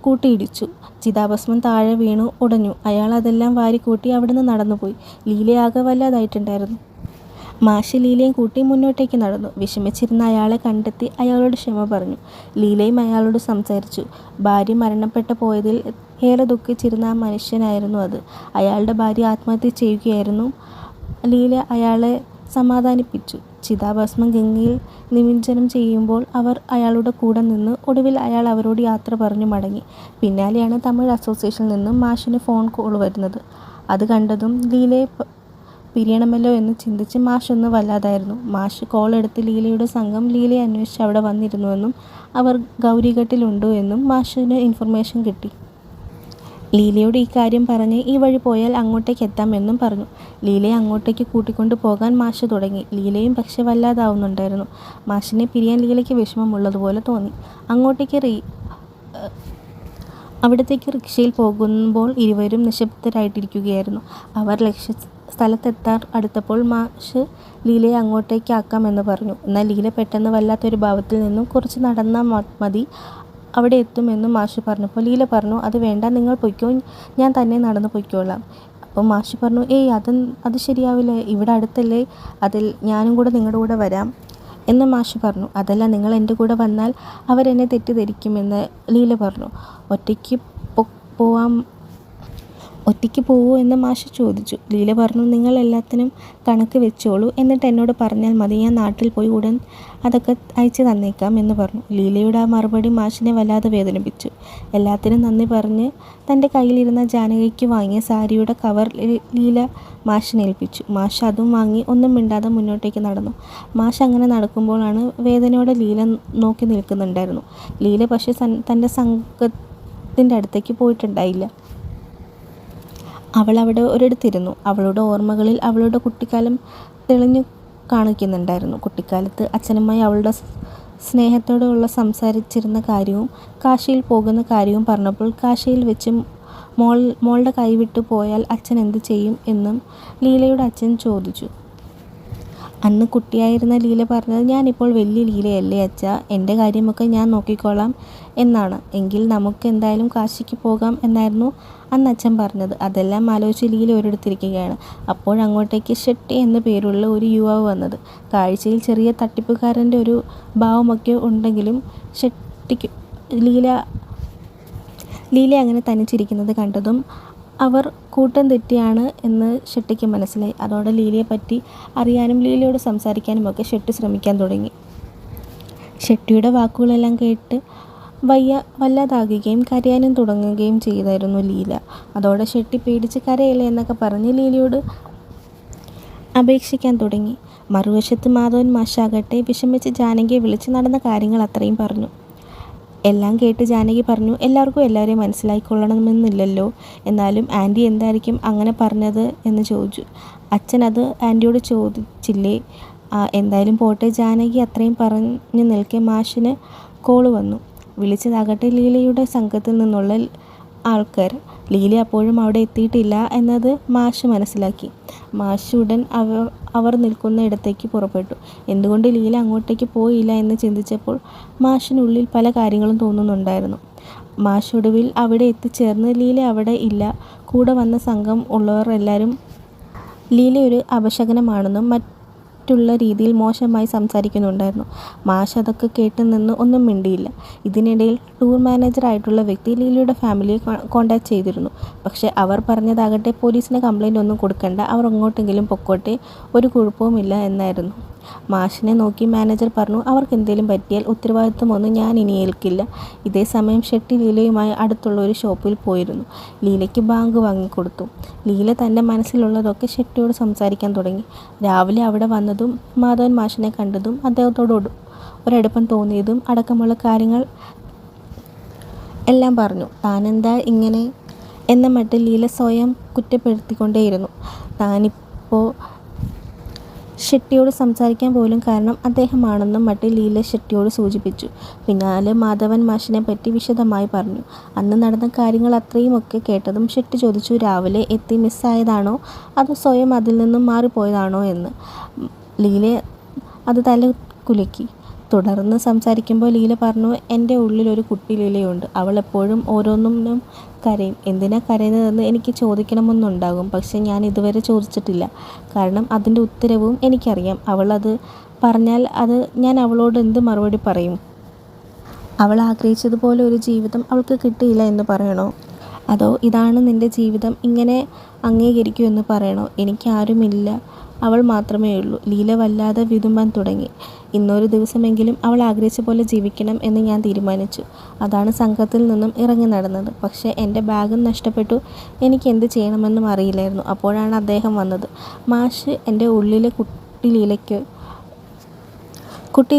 കൂട്ടിയിടിച്ചു. ചിതാഭസ്മം താഴെ വീണു ഉടഞ്ഞു. അയാൾ അതെല്ലാം വാരിക്കൂട്ടി അവിടെ നിന്ന് നടന്നുപോയി. ലീലയാകെ വല്ലാതായിട്ടുണ്ടായിരുന്നു. മാഷ് ലീലയും കൂട്ടി മുന്നോട്ടേക്ക് നടന്നു. വിഷമിച്ചിരുന്ന അയാളെ കണ്ടെത്തി അയാളോട് ക്ഷമ പറഞ്ഞു. ലീലയും അയാളോട് സംസാരിച്ചു. ഭാര്യ മരണപ്പെട്ടു പോയതിൽ ഏറെ ദുഃഖിച്ചിരുന്ന ആ മനുഷ്യനായിരുന്നു അത്. അയാളുടെ ഭാര്യ ആത്മഹത്യ ചെയ്യുകയായിരുന്നു. ലീല അയാളെ സമാധാനിപ്പിച്ചു. ചിതാഭസ്മം ഗംഗയിൽ നിമജ്ജനം ചെയ്യുമ്പോൾ അവർ അയാളുടെ കൂടെ നിന്ന്. ഒടുവിൽ അയാൾ അവരോട് യാത്ര പറഞ്ഞു മടങ്ങി. പിന്നാലെയാണ് തമിഴ് അസോസിയേഷനിൽ നിന്നും മാഷിന് ഫോൺ കോൾ വരുന്നത്. അത് കണ്ടതും ലീലയെ പിരിയണമല്ലോ എന്ന് ചിന്തിച്ച് മാഷ് ഒന്ന് വല്ലാതായിരുന്നു. മാഷ് കോൾ എടുത്ത് ലീലയുടെ സംഘം ലീലയെ അന്വേഷിച്ച് അവിടെ വന്നിരുന്നുവെന്നും അവർ ഗൗരിഘട്ടിലുണ്ടോ എന്നും മാഷിന് ഇൻഫർമേഷൻ കിട്ടി. ലീലയോട് ഈ കാര്യം പറഞ്ഞ് ഈ വഴി പോയാൽ അങ്ങോട്ടേക്ക് എത്താമെന്നും പറഞ്ഞു. ലീലയെ അങ്ങോട്ടേക്ക് കൂട്ടിക്കൊണ്ടു പോകാൻ മാഷ് തുടങ്ങി. ലീലയും പക്ഷെ വല്ലാതാവുന്നുണ്ടായിരുന്നു. മാഷിനെ പിരിയാൻ ലീലയ്ക്ക് വിഷമമുള്ളതുപോലെ തോന്നി. അവിടത്തേക്ക് റിക്ഷയിൽ പോകുമ്പോൾ ഇരുവരും നിശബ്ദരായിട്ടിരിക്കുകയായിരുന്നു. അവർ സ്ഥലത്തെത്താൻ അടുത്തപ്പോൾ മാഷ് ലീലയെ അങ്ങോട്ടേക്കാക്കാമെന്ന് പറഞ്ഞു. എന്നാൽ ലീല പെട്ടെന്ന് വല്ലാത്തൊരു ഭാവത്തിൽ നിന്നും കുറച്ച് നടന്നാൽ മതി, അവിടെ എത്തുമെന്നും മാഷ് പറഞ്ഞപ്പോൾ ലീല പറഞ്ഞു, അത് വേണ്ട, നിങ്ങൾ പൊയ്ക്കോ, ഞാൻ തന്നെ നടന്നു പൊയ്ക്കോളാം. അപ്പോൾ മാഷ് പറഞ്ഞു, അത് ശരിയാവില്ല, ഇവിടെ അടുത്തല്ലേ, അതിൽ ഞാനും കൂടെ നിങ്ങളുടെ കൂടെ വരാം എന്ന് മാഷ് പറഞ്ഞു. അതല്ല, നിങ്ങൾ എൻ്റെ കൂടെ വന്നാൽ അവരെന്നെ തെറ്റിദ്ധരിക്കുമെന്ന് ലീല പറഞ്ഞു. ഒറ്റയ്ക്ക് പോവോ എന്ന് മാഷ് ചോദിച്ചു. ലീല പറഞ്ഞു, നിങ്ങൾ എല്ലാത്തിനും കണക്ക് വെച്ചോളൂ, എന്നിട്ട് എന്നോട് പറഞ്ഞാൽ മതി, ഞാൻ നാട്ടിൽ പോയി ഉടൻ അതൊക്കെ അയച്ചു തന്നേക്കാം എന്ന് പറഞ്ഞു. ലീലയുടെ ആ മറുപടി മാഷിനെ വല്ലാതെ വേദനിപ്പിച്ചു. എല്ലാത്തിനും നന്ദി പറഞ്ഞ് തൻ്റെ കയ്യിലിരുന്ന ജാനകിക്ക് വാങ്ങിയ സാരിയുടെ കവർ ലീല മാഷിനെ ഏൽപ്പിച്ചു. മാഷ് അതും വാങ്ങി ഒന്നും മിണ്ടാതെ മുന്നോട്ടേക്ക് നടന്നു. മാഷ് അങ്ങനെ നടക്കുമ്പോഴാണ് വേദനയോടെ ലീല നോക്കി നിൽക്കുന്നുണ്ടായിരുന്നു. ലീല പക്ഷേ തൻ്റെ സംഘത്തിൻ്റെ അടുത്തേക്ക് പോയിട്ടുണ്ടായില്ല. അവൾ അവിടെ ഒരിടത്തിരുന്നു. അവളുടെ ഓർമ്മകളിൽ അവളുടെ കുട്ടിക്കാലം തെളിഞ്ഞു കാണിക്കുന്നുണ്ടായിരുന്നു. കുട്ടിക്കാലത്ത് അച്ഛനുമായി അവളുടെ സ്നേഹത്തോടെയുള്ള സംസാരിച്ചിരുന്ന കാര്യവും കാശിയിൽ പോകുന്ന കാര്യവും പറഞ്ഞപ്പോൾ കാശിയിൽ വെച്ച് മോളുടെ കൈവിട്ടു പോയാൽ അച്ഛൻ എന്ത് ചെയ്യും എന്നും ലീലയുടെ അച്ഛൻ ചോദിച്ചു. അന്ന് കുട്ടിയായിരുന്ന ലീല പറഞ്ഞത്, ഞാനിപ്പോൾ വലിയ ലീലയല്ലേ അച്ഛാ, എൻ്റെ കാര്യമൊക്കെ ഞാൻ നോക്കിക്കോളാം എന്നാണ്. എങ്കിൽ നമുക്ക് എന്തായാലും കാശിക്ക് പോകാം എന്നായിരുന്നു അന്ന് അച്ഛൻ പറഞ്ഞത്. അതെല്ലാം ആലോചിച്ച് ലീല ഒരിടത്തിരിക്കുകയാണ്. അപ്പോഴങ്ങോട്ടേക്ക് ഷെട്ടി എന്നു പേരുള്ള ഒരു യുവാവ് വന്നത്. കാഴ്ചയിൽ ചെറിയ തട്ടിപ്പുകാരൻ്റെ ഒരു ഭാവമൊക്കെ ഉണ്ടെങ്കിലും ഷെട്ടിക്ക് ലീല അങ്ങനെ തനിച്ചിരിക്കുന്നത് കണ്ടതും അവർ കൂട്ടം തെറ്റിയാണ് എന്ന് ഷെട്ടിക്ക് മനസ്സിലായി. അതോടെ ലീലയെപ്പറ്റി അറിയാനും ലീലയോട് സംസാരിക്കാനുമൊക്കെ ഷെട്ടി ശ്രമിക്കാൻ തുടങ്ങി. ഷെട്ടിയുടെ വാക്കുകളെല്ലാം കേട്ട് വല്ലാതാകുകയും കരയാനും തുടങ്ങുകയും ചെയ്തായിരുന്നു ലീല. അതോടെ ഷെട്ടി പേടിച്ച് കരയില്ല എന്നൊക്കെ പറഞ്ഞ് ലീലയോട് അപേക്ഷിക്കാൻ തുടങ്ങി. മറുവശത്ത് മാധവൻ മാഷാകട്ടെ വിഷമിച്ച് ജാനകിയെ വിളിച്ച് നടന്ന കാര്യങ്ങൾ അത്രയും പറഞ്ഞു. എല്ലാം കേട്ട് ജാനകി പറഞ്ഞു, എല്ലാവർക്കും എല്ലാവരെയും മനസ്സിലായിക്കൊള്ളണമെന്നില്ലല്ലോ, എന്നാലും ആൻറ്റി എന്തായിരിക്കും അങ്ങനെ പറഞ്ഞത് എന്ന് ചോദിച്ചു. അച്ഛൻ അത് ആൻറ്റിയോട് ചോദിച്ചില്ലേ? എന്തായാലും പോട്ടെ. ജാനകി അത്രയും പറഞ്ഞു നിൽക്കെ മാഷിന് കോള് വന്നു. വിളിച്ചതാകട്ടെ ലീലയുടെ സംഘത്തിൽ നിന്നുള്ള ആൾക്കാർ. ലീല അപ്പോഴും അവിടെ എത്തിയിട്ടില്ല എന്നത് മാഷ് മനസ്സിലാക്കി. മാഷ് ഉടൻ അവർ നിൽക്കുന്ന ഇടത്തേക്ക് പുറപ്പെട്ടു. എന്തുകൊണ്ട് ലീല അങ്ങോട്ടേക്ക് പോയില്ല എന്ന് ചിന്തിച്ചപ്പോൾ മാഷിനുള്ളിൽ പല കാര്യങ്ങളും തോന്നുന്നുണ്ടായിരുന്നു. മാഷ് ഒടുവിൽ അവിടെ എത്തിച്ചേർന്ന് ലീല അവിടെ ഇല്ല, കൂടെ വന്ന സംഘം ഉള്ളവർ എല്ലാവരും ലീല ഒരു അപശകനമാണെന്നും മറ്റുള്ള രീതിയിൽ മോശമായി സംസാരിക്കുന്നുണ്ടായിരുന്നു. മാഷ് അതൊക്കെ കേട്ട് നിന്ന് ഒന്നും മിണ്ടിയില്ല. ഇതിനിടയിൽ ടൂർ മാനേജറായിട്ടുള്ള വ്യക്തി ലീലയുടെ ഫാമിലിയെ കോൺടാക്ട് ചെയ്തിരുന്നു. പക്ഷേ അവർ പറഞ്ഞതാകട്ടെ പോലീസിന് കംപ്ലൈൻ്റ് ഒന്നും കൊടുക്കണ്ട, അവർ എങ്ങോട്ടെങ്കിലും പൊക്കോട്ടെ, ഒരു കുഴപ്പവുമില്ല എന്നായിരുന്നു. മാഷിനെ നോക്കി മാനേജർ പറഞ്ഞു, അവർക്ക് എന്തെങ്കിലും പറ്റിയാൽ ഉത്തരവാദിത്വമൊന്നും ഞാൻ ഇനി ഏൽക്കില്ല. ഇതേ സമയം ഷെട്ടി ലീലയുമായി അടുത്തുള്ള ഒരു ഷോപ്പിൽ പോയിരുന്നു. ലീലയ്ക്ക് ബാങ്ക് വാങ്ങിക്കൊടുത്തു. ലീല തൻ്റെ മനസ്സിലുള്ളതൊക്കെ ഷെട്ടിയോട് സംസാരിക്കാൻ തുടങ്ങി. രാവിലെ അവിടെ വന്നതും മാധവൻ മാഷിനെ കണ്ടതും അദ്ദേഹത്തോട് ഒരടുപ്പം തോന്നിയതും അടക്കമുള്ള കാര്യങ്ങൾ എല്ലാം പറഞ്ഞു. താനെന്താ ഇങ്ങനെ എന്ന മട്ടിൽ ലീല സ്വയം കുറ്റപ്പെടുത്തിക്കൊണ്ടേയിരുന്നു. താനിപ്പോൾ ഷെട്ടിയോട് സംസാരിക്കാൻ പോലും കാരണം അദ്ദേഹമാണെന്നും മട്ടിൽ ലീല ഷെട്ടിയോട് സൂചിപ്പിച്ചു. പിന്നാലെ മാധവൻ മാഷിനെ പറ്റി വിശദമായി പറഞ്ഞു. അന്ന് നടന്ന കാര്യങ്ങൾ അത്രയുമൊക്കെ കേട്ടതും ഷെട്ടി ചോദിച്ചു, രാവിലെ എത്തി മിസ്സായതാണോ അതോ സ്വയം അതിൽ നിന്നും മാറിപ്പോയതാണോ എന്ന്. ലീല അത് തല കുലുക്കി. തുടർന്ന് സംസാരിക്കുമ്പോൾ ലീല പറഞ്ഞു, എൻ്റെ ഉള്ളിലൊരു കുട്ടി ലീലയുണ്ട്. അവൾ എപ്പോഴും ഓരോന്നിനും കരയും. എന്തിനാ കരയുന്നതെന്ന് എനിക്ക് ചോദിക്കണമെന്നുണ്ടാകും. പക്ഷെ ഞാൻ ഇതുവരെ ചോദിച്ചിട്ടില്ല. കാരണം അതിൻ്റെ ഉത്തരവും എനിക്കറിയാം. അവൾ അത് പറഞ്ഞാൽ ഞാൻ അവളോട് എന്ത് മറുപടി പറയും? അവൾ ആഗ്രഹിച്ചതുപോലെ ഒരു ജീവിതം അവൾക്ക് കിട്ടിയില്ല എന്ന് പറയണോ? അതോ ഇതാണ് നിൻ്റെ ജീവിതം, ഇങ്ങനെ അംഗീകരിക്കൂ എന്ന് പറയണോ? എനിക്കാരുമില്ല, അവൾ മാത്രമേ ഉള്ളൂ. ലീല വല്ലാതെ വിതുമ്പാൻ തുടങ്ങി. ഇന്നൊരു ദിവസമെങ്കിലും അവൾ ആഗ്രഹിച്ച പോലെ ജീവിക്കണം എന്ന് ഞാൻ തീരുമാനിച്ചു. അതാണ് സംഘത്തിൽ നിന്നും ഇറങ്ങി നടന്നത്. പക്ഷേ എൻ്റെ ബാഗും നഷ്ടപ്പെട്ടു. എനിക്ക് എന്ത് ചെയ്യണമെന്നും അറിയില്ലായിരുന്നു. അപ്പോഴാണ് അദ്ദേഹം വന്നത്. മാഷ് എൻ്റെ ഉള്ളിലെ കുട്ടി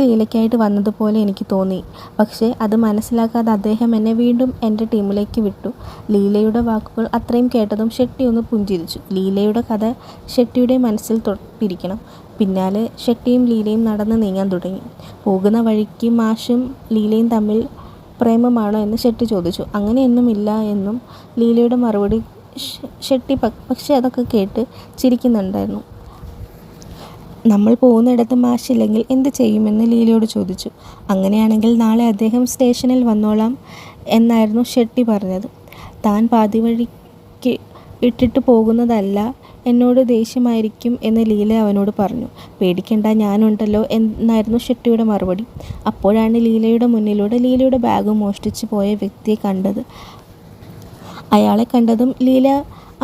ലീലയ്ക്കായിട്ട് വന്നതുപോലെ എനിക്ക് തോന്നി. പക്ഷേ അത് മനസ്സിലാക്കാതെ അദ്ദേഹം എന്നെ വീണ്ടും എൻ്റെ ടീമിലേക്ക് വിട്ടു. ലീലയുടെ വാക്കുകൾ അത്രയും കേട്ടതും ഷെട്ടി ഒന്ന് പുഞ്ചിരിച്ചു. ലീലയുടെ കഥ ഷെട്ടിയുടെ മനസ്സിൽ തൊട്ടിരിക്കണം. പിന്നാലെ ഷെട്ടിയും ലീലയും നടന്ന് നീങ്ങാൻ തുടങ്ങി. പോകുന്ന വഴിക്ക് മാഷും ലീലയും തമ്മിൽ പ്രേമമാണോ എന്ന് ഷെട്ടി ചോദിച്ചു. അങ്ങനെയൊന്നുമില്ല എന്നും ലീലയുടെ മറുപടി. ഷെട്ടി പക്ഷേ അതൊക്കെ കേട്ട് ചിരിക്കുന്നുണ്ടായിരുന്നു. നമ്മൾ പോകുന്നിടത്ത് മാഷില്ലെങ്കിൽ എന്ത് ചെയ്യുമെന്ന് ലീലയോട് ചോദിച്ചു. അങ്ങനെയാണെങ്കിൽ നാളെ അദ്ദേഹം സ്റ്റേഷനിൽ വന്നോളാം എന്നായിരുന്നു ഷെട്ടി പറഞ്ഞത്. താൻ പാതി വഴിക്ക് ഇട്ടിട്ട് പോകുന്നതല്ല, എന്നോട് ദേഷ്യമായിരിക്കും എന്ന് ലീല അവനോട് പറഞ്ഞു. പേടിക്കണ്ട, ഞാനുണ്ടല്ലോ എന്നായിരുന്നു ഷെട്ടിയുടെ മറുപടി. അപ്പോഴാണ് ലീലയുടെ മുന്നിലൂടെ ലീലയുടെ ബാഗ് മോഷ്ടിച്ചു പോയ വ്യക്തിയെ കണ്ടത്. അയാളെ കണ്ടതും ലീല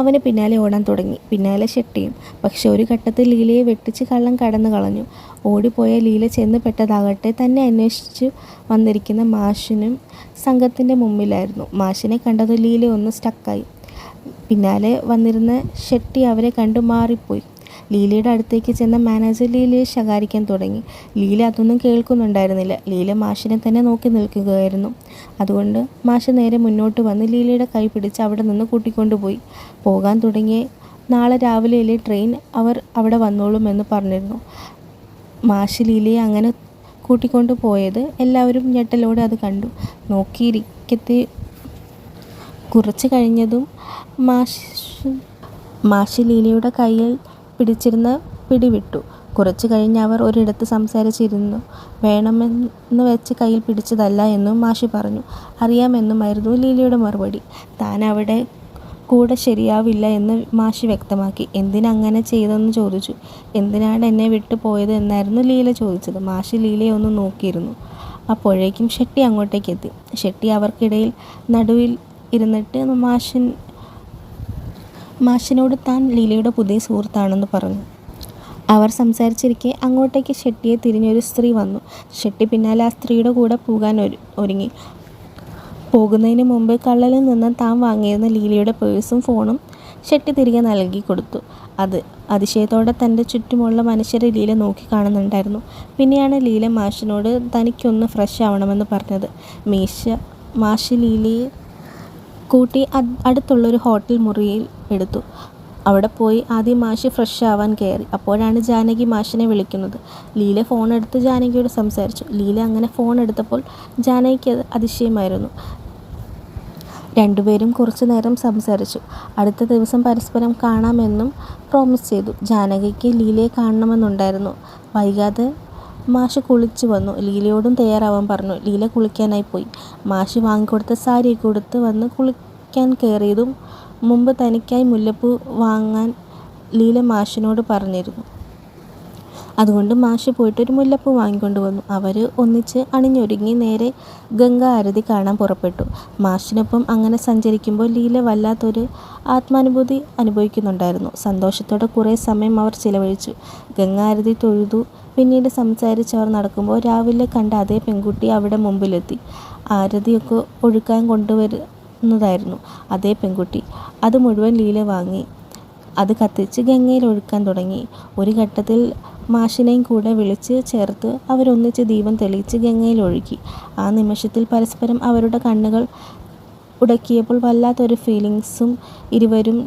അവന് പിന്നാലെ ഓടാൻ തുടങ്ങി. പിന്നാലെ ഷെട്ടിയും. പക്ഷെ ഒരു ഘട്ടത്തിൽ ലീലയെ വെട്ടിച്ച് കള്ളൻ കടന്നു കളഞ്ഞു. ഓടിപ്പോയ ലീല ചെന്ന് പെട്ടതാകട്ടെ തന്നെ അന്വേഷിച്ച് വന്നിരിക്കുന്ന മാഷിനും സംഘത്തിൻ്റെ മുമ്പിലായിരുന്നു. മാഷിനെ കണ്ടത് ലീല ഒന്ന് സ്റ്റക്കായി. പിന്നാലെ വന്നിരുന്ന ഷെട്ടി അവരെ കണ്ടു മാറിപ്പോയി. ലീലയുടെ അടുത്തേക്ക് ചെന്ന മാനേജർ ലീലയെ ശകാരിക്കാൻ തുടങ്ങി. ലീല അതൊന്നും കേൾക്കുന്നുണ്ടായിരുന്നില്ല. ലീല മാഷിനെ തന്നെ നോക്കി നിൽക്കുകയായിരുന്നു. അതുകൊണ്ട് മാഷ് നേരെ മുന്നോട്ട് വന്ന് ലീലയുടെ കൈ പിടിച്ച് അവിടെ നിന്ന് കൂട്ടിക്കൊണ്ടുപോയി. പോകാൻ തുടങ്ങിയ നാളെ രാവിലെയിലെ ട്രെയിൻ അവർ അവിടെ വന്നോളുമെന്ന് പറഞ്ഞിരുന്നു. മാഷ് ലീലയെ അങ്ങനെ കൂട്ടിക്കൊണ്ടു പോയത് എല്ലാവരും ഞെട്ടലോടെ അത് കണ്ടു. നോക്കിയിരിക്കത്തെ കുറച്ച് കഴിഞ്ഞതും മാഷ് ലീലയുടെ കയ്യിൽ പിടിച്ചിരുന്ന പിടിവിട്ടു. കുറച്ചു കഴിഞ്ഞ് അവർ ഒരിടത്ത് സംസാരിച്ചിരുന്നു. വേണമെന്ന് വെച്ച് കയ്യിൽ പിടിച്ചതല്ല എന്നും മാഷ് പറഞ്ഞു. അറിയാമെന്നുമായിരുന്നു ലീലയുടെ മറുപടി. താൻ അവിടെ കൂടെ ശരിയാവില്ല എന്ന് മാഷ് വ്യക്തമാക്കി. എന്തിനങ്ങനെ ചെയ്തെന്ന് ചോദിച്ചു. എന്തിനാണ് എന്നെ വിട്ടു പോയത് എന്നായിരുന്നു ലീല ചോദിച്ചത്. മാഷ് ലീലയെ ഒന്ന് നോക്കിയിരുന്നു. അപ്പോഴേക്കും ഷെട്ടി അങ്ങോട്ടേക്ക് എത്തി. ഷെട്ടി അവർക്കിടയിൽ നടുവിൽ ഇരുന്നിട്ട് മാഷിനോട് താൻ ലീലയുടെ പുതിയ സുഹൃത്താണെന്ന് പറഞ്ഞു. അവർ സംസാരിച്ചിരിക്കെ അങ്ങോട്ടേക്ക് ഷെട്ടിയെ തിരിഞ്ഞൊരു സ്ത്രീ വന്നു. ഷെട്ടി പിന്നാലെ ആ സ്ത്രീയുടെ കൂടെ പോകാൻ ഒരുങ്ങി. പോകുന്നതിന് മുമ്പ് കള്ളലിൽ നിന്ന് താൻ വാങ്ങിയിരുന്ന ലീലയുടെ പേഴ്സും ഫോണും ഷെട്ടി തിരികെ നൽകി കൊടുത്തു. അതിശയത്തോടെ തൻ്റെ ചുറ്റുമുള്ള മനുഷ്യരെ ലീല നോക്കി കാണുന്നുണ്ടായിരുന്നു. പിന്നെയാണ് ലീല മാഷിനോട് തനിക്കൊന്ന് ഫ്രഷ് ആവണമെന്ന് പറഞ്ഞത്. മാഷ് ലീലയെ കൂട്ടി അടുത്തുള്ളൊരു ഹോട്ടൽ മുറിയിൽ എടുത്തു. അവിടെ പോയി ആദ്യം മാഷ് ഫ്രഷ് ആവാൻ കയറി. അപ്പോഴാണ് ജാനകി മാഷിനെ വിളിക്കുന്നത്. ലീല ഫോൺ എടുത്ത് ജാനകിയോട് സംസാരിച്ചു. ലീല അങ്ങനെ ഫോൺ എടുത്തപ്പോൾ ജാനകിക്ക് അത് അതിശയമായിരുന്നു. രണ്ടുപേരും കുറച്ചു നേരം സംസാരിച്ചു. അടുത്ത ദിവസം പരസ്പരം കാണാമെന്നും പ്രോമിസ് ചെയ്തു. ജാനകിക്ക് ലീലയെ കാണണമെന്നുണ്ടായിരുന്നു. വൈകാതെ മാഷ് കുളിച്ചു വന്നു. ലീലയോടും തയ്യാറാവാൻ പറഞ്ഞു. ലീല കുളിക്കാനായി പോയി. മാഷ് വാങ്ങിക്കൊടുത്ത സാരിയൊക്കെ ഉടുത്ത് വന്ന് കുളിക്കാൻ കയറിയതും മുമ്പ് തനിക്കായി മുല്ലപ്പൂ വാങ്ങാൻ ലീല മാഷിനോട് പറഞ്ഞിരുന്നു. അതുകൊണ്ട് മാഷ് പോയിട്ടൊരു മുല്ലപ്പൂ വാങ്ങിക്കൊണ്ട് വന്നു. അവർ ഒന്നിച്ച് അണിഞ്ഞൊരുങ്ങി നേരെ ഗംഗാ ആരതി കാണാൻ പുറപ്പെട്ടു. മാഷിനൊപ്പം അങ്ങനെ സഞ്ചരിക്കുമ്പോൾ ലീല വല്ലാത്തൊരു ആത്മാനുഭൂതി അനുഭവിക്കുന്നുണ്ടായിരുന്നു. സന്തോഷത്തോടെ കുറേ സമയം അവർ ചിലവഴിച്ചു. ഗംഗാ ആരതി തൊഴുതു. പിന്നീട് സംസാരിച്ചവർ നടക്കുമ്പോൾ രാവിലെ കണ്ട അതേ പെൺകുട്ടി അവിടെ മുമ്പിലെത്തി. ആരതിയൊക്കെ ഒഴുക്കാൻ കൊണ്ടുവരുന്നതായിരുന്നു അതേ പെൺകുട്ടി. അത് മുഴുവൻ ലീല വാങ്ങി. അത് കത്തിച്ച് ഗംഗയിൽ ഒഴുക്കാൻ തുടങ്ങി. ഒരു ഘട്ടത്തിൽ മാഷിനെയും കൂടെ വിളിച്ച് ചേർത്ത് അവരൊന്നിച്ച് ദീപം തെളിയിച്ച് ഗംഗയിൽ ഒഴുക്കി. ആ നിമിഷത്തിൽ പരസ്പരം അവരുടെ കണ്ണുകൾ ഉടക്കിയപ്പോൾ വല്ലാത്തൊരു ഫീലിങ്സും ഇരുവരും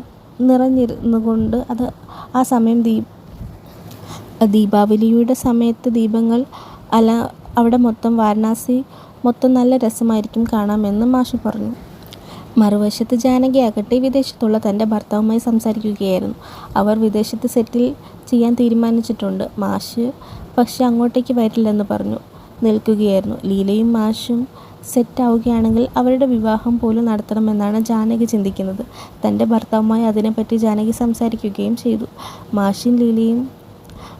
നിറഞ്ഞിരുന്നുകൊണ്ട് ആ സമയം ദീപാവലിയുടെ സമയത്ത് ദീപങ്ങൾ അവിടെ വാരണാസി മൊത്തം നല്ല രസമായിരിക്കും കാണാമെന്ന് മാഷ് പറഞ്ഞു. മറുവശത്ത് ജാനകിയാകട്ടെ വിദേശത്തുള്ള തൻ്റെ ഭർത്താവുമായി സംസാരിക്കുകയായിരുന്നു. അവർ വിദേശത്ത് സെറ്റിൽ ചെയ്യാൻ തീരുമാനിച്ചിട്ടുണ്ട്. മാഷ് പക്ഷെ അങ്ങോട്ടേക്ക് വരില്ലെന്ന് പറഞ്ഞു നിൽക്കുകയായിരുന്നു. ലീലയും മാഷും സെറ്റാവുകയാണെങ്കിൽ അവരുടെ വിവാഹം പോലും നടത്തണമെന്നാണ് ജാനകി ചിന്തിക്കുന്നത്. തൻ്റെ ഭർത്താവുമായി അതിനെപ്പറ്റി ജാനകി സംസാരിക്കുകയും ചെയ്തു. മാഷും ലീലയും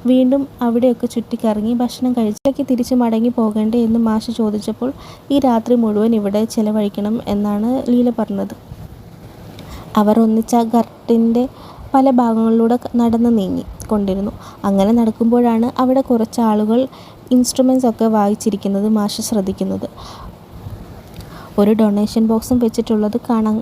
വീണ്ടും അവിടെയൊക്കെ ചുറ്റിക്കറങ്ങി ഭക്ഷണം കഴിച്ചിലേക്ക് തിരിച്ചു മടങ്ങി പോകണ്ടേ എന്ന് മാഷ് ചോദിച്ചപ്പോൾ ഈ രാത്രി മുഴുവൻ ഇവിടെ ചെലവഴിക്കണം എന്നാണ് ലീല പറഞ്ഞത്. അവർ ഒന്നിച്ച ഗർട്ടിൻ്റെ പല ഭാഗങ്ങളിലൂടെ നടന്ന് നീങ്ങി കൊണ്ടിരുന്നു. അങ്ങനെ നടക്കുമ്പോഴാണ് അവിടെ കുറച്ച് ആളുകൾ ഇൻസ്ട്രുമെൻറ്റ്സ് ഒക്കെ വായിച്ചിരിക്കുന്നത് മാഷ് ശ്രദ്ധിക്കുന്നത്. ഒരു ഡൊണേഷൻ ബോക്സും വെച്ചിട്ടുള്ളത് കാണാൻ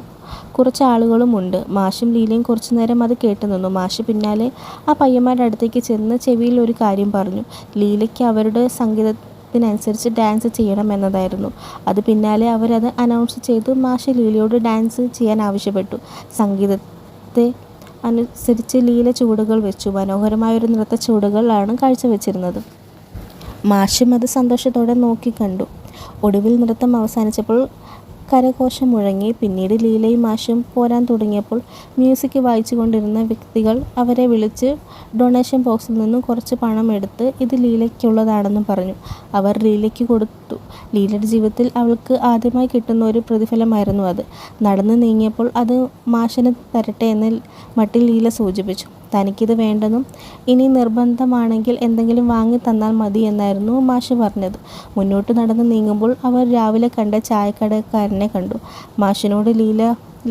കുറച്ച് ആളുകളുമുണ്ട്. മാഷും ലീലയും കുറച്ചു നേരം അത് കേട്ടു നിന്നു. മാഷ് പിന്നാലെ ആ പയ്യന്മാരുടെ അടുത്തേക്ക് ചെന്ന് ചെവിയിൽ ഒരു കാര്യം പറഞ്ഞു. ലീലയ്ക്ക് അവരുടെ സംഗീതത്തിനനുസരിച്ച് ഡാൻസ് ചെയ്യണം എന്നതായിരുന്നു അത്. പിന്നാലെ അവരത് അനൗൺസ് ചെയ്തു. മാഷ് ലീലയോട് ഡാൻസ് ചെയ്യാൻ ആവശ്യപ്പെട്ടു. സംഗീതത്തെ അനുസരിച്ച് ലീല ചുവടുകൾ വെച്ചു. മനോഹരമായൊരു നൃത്ത ചുവടുകളാണ് കാഴ്ചവെച്ചിരുന്നത്. മാഷും അത് സന്തോഷത്തോടെ നോക്കിക്കണ്ടു. ഒടുവിൽ നൃത്തം അവസാനിച്ചപ്പോൾ കരഘോഷം മുഴങ്ങി. പിന്നീട് ലീലയും മാഷും പോരാൻ തുടങ്ങിയപ്പോൾ മ്യൂസിക് വായിച്ചു കൊണ്ടിരുന്ന വ്യക്തികൾ അവരെ വിളിച്ച് ഡൊണേഷൻ ബോക്സിൽ നിന്നും കുറച്ച് പണം എടുത്ത് ഇത് ലീലയ്ക്കുള്ളതാണെന്ന് പറഞ്ഞു. അവർ ലീലയ്ക്ക് കൊടുത്തു. ലീലയുടെ ജീവിതത്തിൽ അവൾക്ക് ആദ്യമായി കിട്ടുന്ന ഒരു പ്രതിഫലമായിരുന്നു അത്. നടന്നു നീങ്ങിയപ്പോൾ അത് മാഷിന് തരട്ടെ എന്ന മട്ടിൽ ലീല സൂചിപ്പിച്ചു. തനിക്കിത് വേണ്ടെന്നും ഇനി നിർബന്ധമാണെങ്കിൽ എന്തെങ്കിലും വാങ്ങി തന്നാൽ മതി എന്നായിരുന്നു മാഷ് പറഞ്ഞത്. മുന്നോട്ട് നടന്ന് നീങ്ങുമ്പോൾ അവർ രാവിലെ കണ്ട ചായക്കടക്കാരനെ കണ്ടു. മാഷിനോട്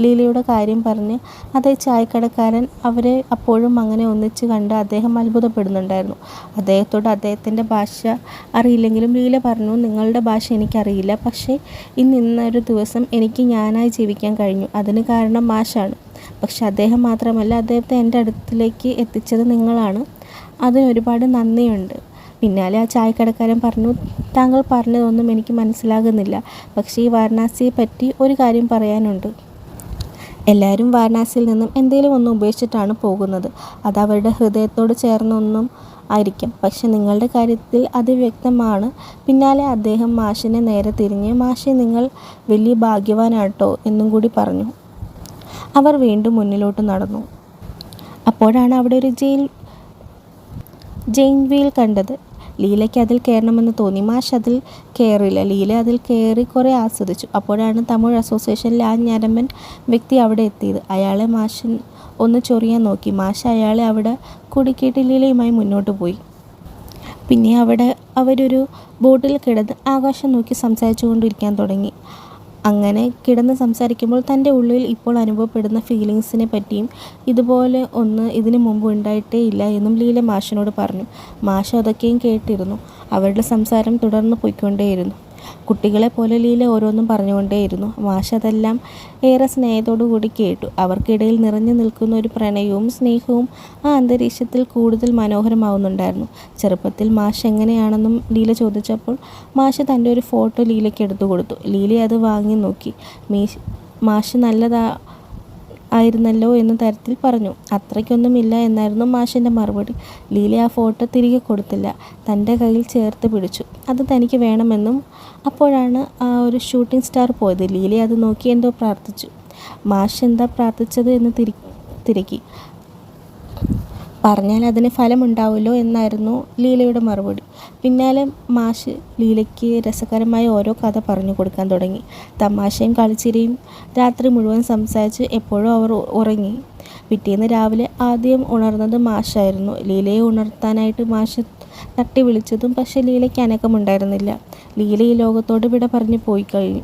ലീലയുടെ കാര്യം പറഞ്ഞ് അതേ ചായക്കടക്കാരൻ അവരെ അപ്പോഴും അങ്ങനെ ഒന്നിച്ച് കണ്ട് അദ്ദേഹം അത്ഭുതപ്പെടുന്നുണ്ടായിരുന്നു. അദ്ദേഹത്തോട് അദ്ദേഹത്തിൻ്റെ ഭാഷ അറിയില്ലെങ്കിലും ലീല പറഞ്ഞു, നിങ്ങളുടെ ഭാഷ എനിക്കറിയില്ല, പക്ഷേ ഇന്നൊരു ദിവസം എനിക്ക് ഞാനായി ജീവിക്കാൻ കഴിഞ്ഞു. അതിന് കാരണം മാഷാണ്. പക്ഷെ അദ്ദേഹം മാത്രമല്ല, അദ്ദേഹത്തെ എൻ്റെ അടുത്തിലേക്ക് എത്തിച്ചത് നിങ്ങളാണ്. അതിനൊരുപാട് നന്ദിയുണ്ട്. പിന്നാലെ ആ ചായക്കടക്കാരൻ പറഞ്ഞു, താങ്കൾ പറഞ്ഞതൊന്നും എനിക്ക് മനസ്സിലാകുന്നില്ല. പക്ഷേ ഈ വാരണാസിയെ പറ്റി ഒരു കാര്യം പറയാനുണ്ട്. എല്ലാവരും വാരണാസിയിൽ നിന്നും എന്തെങ്കിലും ഒന്ന് ഉപേക്ഷിച്ചിട്ടാണ് പോകുന്നത്. അത് അവരുടെ ഹൃദയത്തോട് ചേർന്നൊന്നും ആയിരിക്കും. പക്ഷെ നിങ്ങളുടെ കാര്യത്തിൽ അത് വ്യക്തമാണ്. പിന്നാലെ അദ്ദേഹം മാഷിനെ നേരെ തിരിഞ്ഞ്, മാഷെ നിങ്ങൾ വലിയ ഭാഗ്യവാനാട്ടോ എന്നും കൂടി പറഞ്ഞു. അവർ വീണ്ടും മുന്നിലോട്ട് നടന്നു. അപ്പോഴാണ് അവിടെ ഒരു ജയിൽ ജെയിൻവീൽ കണ്ടത്. ലീലയ്ക്ക് അതിൽ കയറണമെന്ന് തോന്നി. മാഷ് അതിൽ കയറില്ല. ലീല അതിൽ കയറി കുറേ ആസ്വദിച്ചു. അപ്പോഴാണ് തമിഴ് അസോസിയേഷനിലെ ആ ഞരമ്പൻ വ്യക്തി അവിടെ എത്തിയത്. അയാളെ മാഷ് ഒന്ന് ചൊറിയാൻ നോക്കി. മാഷ് അയാളെ അവിടെ കുടുക്കിയിട്ട് ലീലയുമായി മുന്നോട്ട് പോയി. പിന്നെ അവരൊരു ബോട്ടിൽ കിടന്ന് ആകാശം നോക്കി സംസാരിച്ചു കൊണ്ടിരിക്കാൻ തുടങ്ങി. അങ്ങനെ കിടന്ന് സംസാരിക്കുമ്പോൾ തൻ്റെ ഉള്ളിൽ ഇപ്പോൾ അനുഭവപ്പെടുന്ന ഫീലിങ്സിനെ പറ്റിയും ഇതുപോലെ ഒന്ന് ഇതിനു മുമ്പ് ഉണ്ടായിട്ടേ ഇല്ല എന്നും ലീല മാഷിനോട് പറഞ്ഞു. മാഷ് അതൊക്കെയും കേട്ടിരുന്നു. അവരുടെ സംസാരം തുടർന്ന് പോയിക്കൊണ്ടേയിരുന്നു. കുട്ടികളെ പോലെ ലീല ഓരോന്നും പറഞ്ഞുകൊണ്ടേയിരുന്നു. മാഷ് അതെല്ലാം ഏറെ സ്നേഹത്തോടു കൂടി കേട്ടു. അവർക്കിടയിൽ നിറഞ്ഞു നിൽക്കുന്ന ഒരു പ്രണയവും സ്നേഹവും ആ അന്തരീക്ഷത്തിൽ കൂടുതൽ മനോഹരമാവുന്നുണ്ടായിരുന്നു. ചെറുപ്പത്തിൽ മാഷ് എങ്ങനെയാണെന്നും ലീല ചോദിച്ചപ്പോൾ മാഷ് തൻ്റെ ഒരു ഫോട്ടോ ലീലയ്ക്ക് എടുത്തു കൊടുത്തു. ലീല അത് വാങ്ങി നോക്കി. മാഷ് ആയിരുന്നല്ലോ എന്ന തരത്തിൽ പറഞ്ഞു. അത്രയ്ക്കൊന്നുമില്ല എന്നായിരുന്നു മാഷിൻ്റെ മറുപടി. ലീല ആ ഫോട്ടോ തിരികെ കൊടുത്തില്ല. തൻ്റെ കയ്യിൽ ചേർത്ത് പിടിച്ചു. അത് തനിക്ക് വേണമെന്നും. അപ്പോഴാണ് ആ ഒരു ഷൂട്ടിംഗ് സ്റ്റാർ പോയത്. ലീല അത് നോക്കി എന്തോ പ്രാർത്ഥിച്ചു. മാഷ് എന്താ പ്രാർത്ഥിച്ചത് എന്ന് തിരക്കി. പറഞ്ഞാൽ അതിന് ഫലമുണ്ടാവുമല്ലോ എന്നായിരുന്നു ലീലയുടെ മറുപടി. പിന്നാലെ മാഷ് ലീലയ്ക്ക് രസകരമായ ഓരോ കഥ പറഞ്ഞു കൊടുക്കാൻ തുടങ്ങി. തമാശയും കളിച്ചിരിയും. രാത്രി മുഴുവൻ സംസാരിച്ച് എപ്പോഴും അവർ ഉറങ്ങി. പിറ്റേന്ന് രാവിലെ ആദ്യം ഉണർന്നത് മാഷായിരുന്നു. ലീലയെ ഉണർത്താനായിട്ട് മാഷ് തട്ടി വിളിച്ചതും പക്ഷേ ലീലയ്ക്ക് അനക്കമുണ്ടായിരുന്നില്ല. ലീല ഈ ലോകത്തോട് വിട പറഞ്ഞു പോയി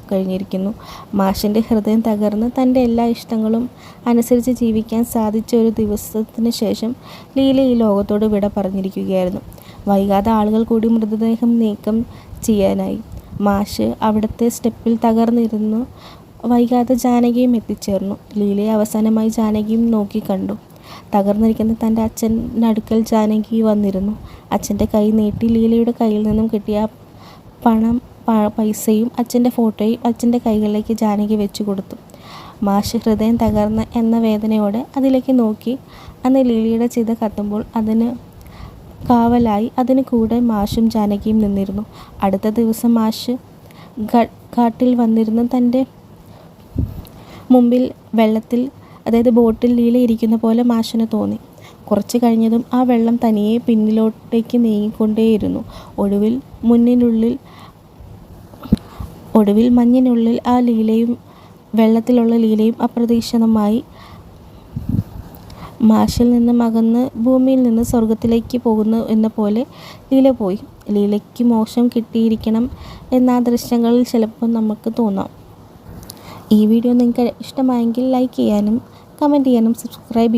കഴിഞ്ഞിരിക്കുന്നു. മാഷിൻ്റെ ഹൃദയം തകർന്ന് തൻ്റെ എല്ലാ ഇഷ്ടങ്ങളും അനുസരിച്ച് ജീവിക്കാൻ സാധിച്ച ഒരു ദിവസത്തിന് ശേഷം ലീല ഈ ലോകത്തോട് വിട പറഞ്ഞിരിക്കുകയായിരുന്നു. വൈകാതെ ആളുകൾ കൂടി മൃതദേഹം നീക്കം ചെയ്യാനായി. മാഷ് അവിടുത്തെ സ്റ്റെപ്പിൽ തകർന്നിരുന്നു. വൈകാതെ ജാനകിയും എത്തിച്ചേർന്നു. ലീലയെ അവസാനമായി ജാനകിയും നോക്കി കണ്ടു. തകർന്നിരിക്കുന്ന തൻ്റെ അച്ഛനടുക്കൽ ജാനകി വന്നിരുന്നു. അച്ഛൻ്റെ കൈ നീട്ടി ലീലയുടെ കയ്യിൽ നിന്നും കിട്ടിയ പൈസയും അച്ഛൻ്റെ ഫോട്ടോയും അച്ഛൻ്റെ കൈകളിലേക്ക് ജാനകി വെച്ചു കൊടുത്തു. മാഷ് ഹൃദയം തകർന്ന എന്ന വേദനയോടെ അതിലേക്ക് നോക്കി. അന്ന് ലീലയുടെ ചിത കത്തുമ്പോൾ അതിന് കാവലായി അതിന് കൂടെ മാഷും ജാനകിയും നിന്നിരുന്നു. അടുത്ത ദിവസം മാഷ് ഘാട്ടിൽ വന്നിരുന്നു. തൻ്റെ മുമ്പിൽ വെള്ളത്തിൽ, അതായത് ബോട്ടിൽ ലീല ഇരിക്കുന്ന പോലെ മാഷിന് തോന്നി. കുറച്ച് കഴിഞ്ഞതും ആ വെള്ളം തനിയെ പിന്നിലോട്ടേക്ക് നീങ്ങിക്കൊണ്ടേയിരുന്നു. ഒടുവിൽ മഞ്ഞിനുള്ളിൽ ആ ലീലയും വെള്ളത്തിലുള്ള ലീലയും അപ്രതീക്ഷിതമായി മാഷിൽ നിന്നും അകന്ന് ഭൂമിയിൽ നിന്ന് സ്വർഗത്തിലേക്ക് പോകുന്നു എന്ന പോലെ ലീല പോയി. ലീലയ്ക്ക് മോക്ഷം കിട്ടിയിരിക്കണം എന്ന ആ ദൃശ്യങ്ങളിൽ ചിലപ്പോൾ നമുക്ക് തോന്നാം. ഈ വീഡിയോ നിങ്ങൾക്ക് ഇഷ്ടമായെങ്കിൽ ലൈക്ക് ചെയ്യാനും കമൻറ്റ് ചെയ്യാനും സബ്സ്ക്രൈബ്